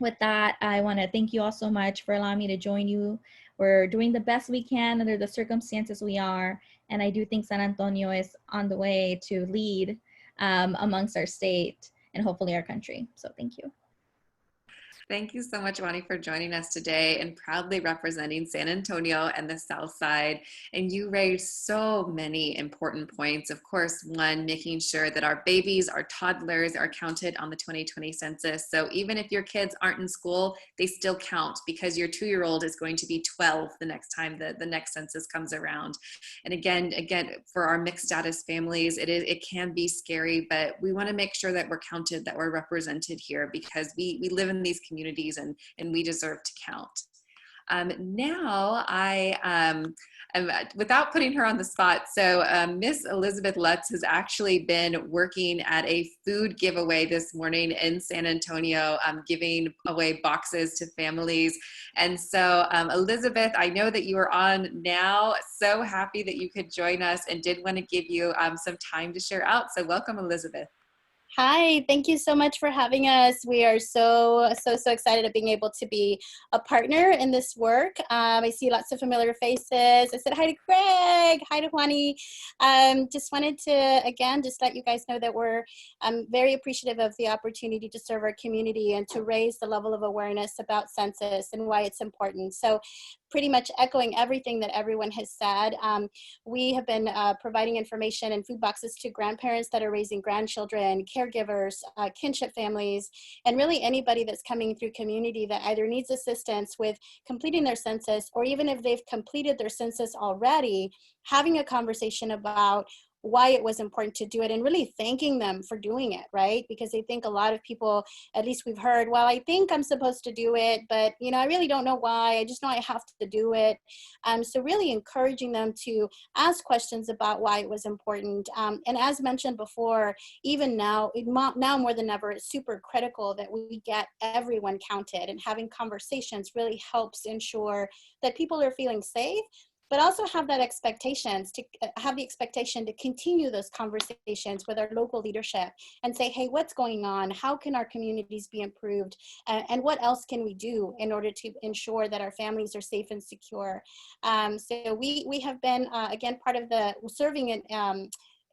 with that, I want to thank you all so much for allowing me to join you. We're doing the best we can under the circumstances we are. And I do think San Antonio is on the way to lead amongst our state and hopefully our country. So thank you. Thank you so much, Wani, for joining us today and proudly representing San Antonio and the South Side. And you raised so many important points. Of course, one, making sure that our babies, our toddlers are counted on the 2020 census. So even if your kids aren't in school, they still count, because your 2-year-old is going to be 12 the next time the next census comes around. And again, for our mixed status families, it can be scary, but we want to make sure that we're counted, that we're represented here, because we live in these communities and we deserve to count. Now without putting her on the spot, so Miss Elizabeth Lutz has actually been working at a food giveaway this morning in San Antonio, giving away boxes to families. And so Elizabeth, I know that you are on now. So happy that you could join us and did want to give you some time to share out. So welcome, Elizabeth. Hi, thank you so much for having us. We are so excited of being able to be a partner in this work. I see lots of familiar faces. I said hi to Craig, hi to Juani. Just wanted to, again, just let you guys know that I'm very appreciative of the opportunity to serve our community and to raise the level of awareness about census and why it's important. So pretty much echoing everything that everyone has said. We have been providing information and food boxes to grandparents that are raising grandchildren, caregivers, kinship families, and really anybody that's coming through community that either needs assistance with completing their census, or even if they've completed their census already, having a conversation about why it was important to do it and really thanking them for doing it, right? Because I think a lot of people, at least we've heard, well, I think I'm supposed to do it, but I really don't know why. I just know I have to do it. So really encouraging them to ask questions about why it was important. And as mentioned before, even now more than ever, it's super critical that we get everyone counted, and having conversations really helps ensure that people are feeling safe, but also have that expectation to continue those conversations with our local leadership and say, hey, what's going on? How can our communities be improved? And what else can we do in order to ensure that our families are safe and secure? So we have been, again, part of the serving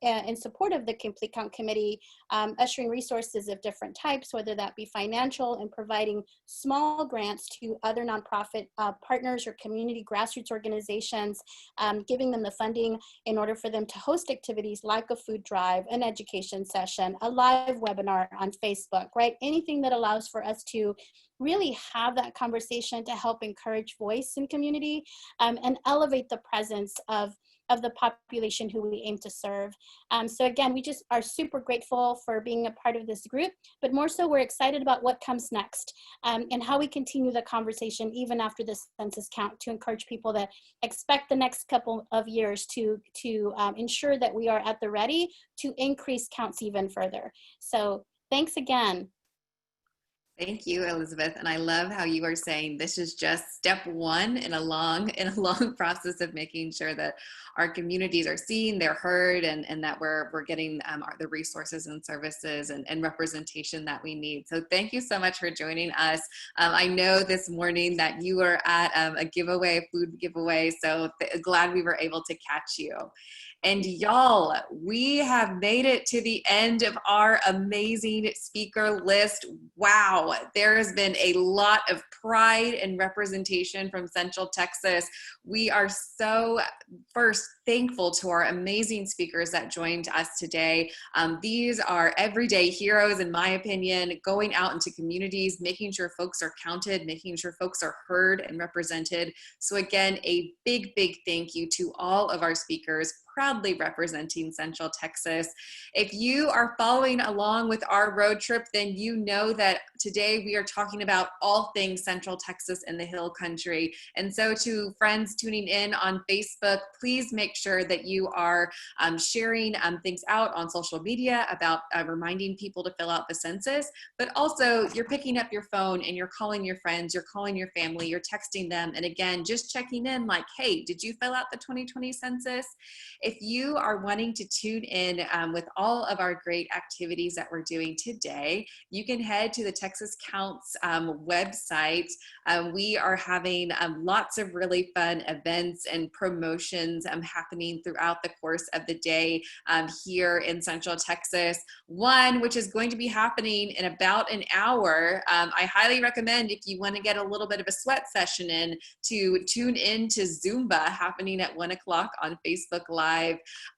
in support of the Complete Count Committee, ushering resources of different types, whether that be financial and providing small grants to other nonprofit partners or community grassroots organizations, giving them the funding in order for them to host activities like a food drive, an education session, a live webinar on Facebook, right? Anything that allows for us to really have that conversation to help encourage voice in community and elevate the presence of the population who we aim to serve. So again, we just are super grateful for being a part of this group, but more so we're excited about what comes next and how we continue the conversation even after the census count, to encourage people to expect the next couple of years to ensure that we are at the ready to increase counts even further. So thanks again. Thank you, Elizabeth. And I love how you are saying this is just step one in a long process of making sure that our communities are seen, they're heard, and that we're getting the resources and services and representation that we need. So thank you so much for joining us. I know this morning that you were at a food giveaway, so glad we were able to catch you. And y'all, we have made it to the end of our amazing speaker list. Wow, there has been a lot of pride and representation from Central Texas. We are so first thankful to our amazing speakers that joined us today. These are everyday heroes, in my opinion, going out into communities, making sure folks are counted, making sure folks are heard and represented. So again, a big thank you to all of our speakers, proudly representing Central Texas. If you are following along with our road trip, then you know that today we are talking about all things Central Texas and the Hill Country. And so to friends tuning in on Facebook, please make sure that you are sharing things out on social media about reminding people to fill out the census, but also you're picking up your phone and you're calling your friends, you're calling your family, you're texting them, and again, just checking in like, hey, did you fill out the 2020 census? If you are wanting to tune in with all of our great activities that we're doing today, you can head to the Texas Counts website. We are having lots of really fun events and promotions happening throughout the course of the day here in Central Texas. One, which is going to be happening in about an hour. I highly recommend, if you want to get a little bit of a sweat session in, to tune in to Zumba happening at 1 o'clock on Facebook Live.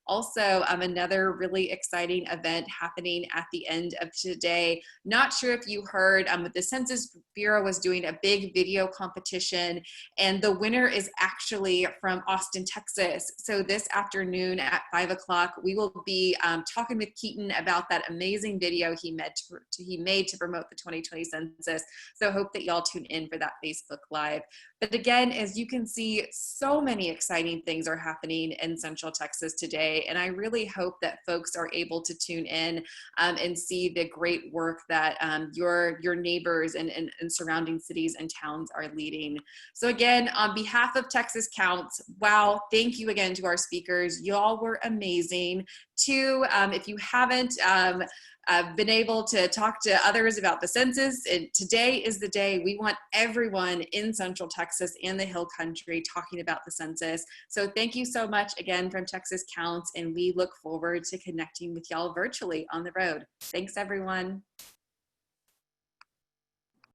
Also, another really exciting event happening at the end of today. Not sure if you heard heard, the Census Bureau was doing a big video competition, and the winner is actually from Austin, Texas. So this afternoon at 5 o'clock, we will be talking with Keaton about that amazing video he made to promote the 2020 census. So hope that y'all tune in for that Facebook Live. But again, as you can see, so many exciting things are happening in Central Texas today. And I really hope that folks are able to tune in and see the great work that your neighbors and surrounding cities and towns are leading. So again, on behalf of Texas Counts, wow, thank you again to our speakers. Y'all were amazing. Two, if you haven't been able to talk to others about the census, today is the day. We want everyone in Central Texas and the Hill Country talking about the census. So thank you so much again from Texas Counts, and we look forward to connecting with y'all virtually on the road. Thanks, everyone.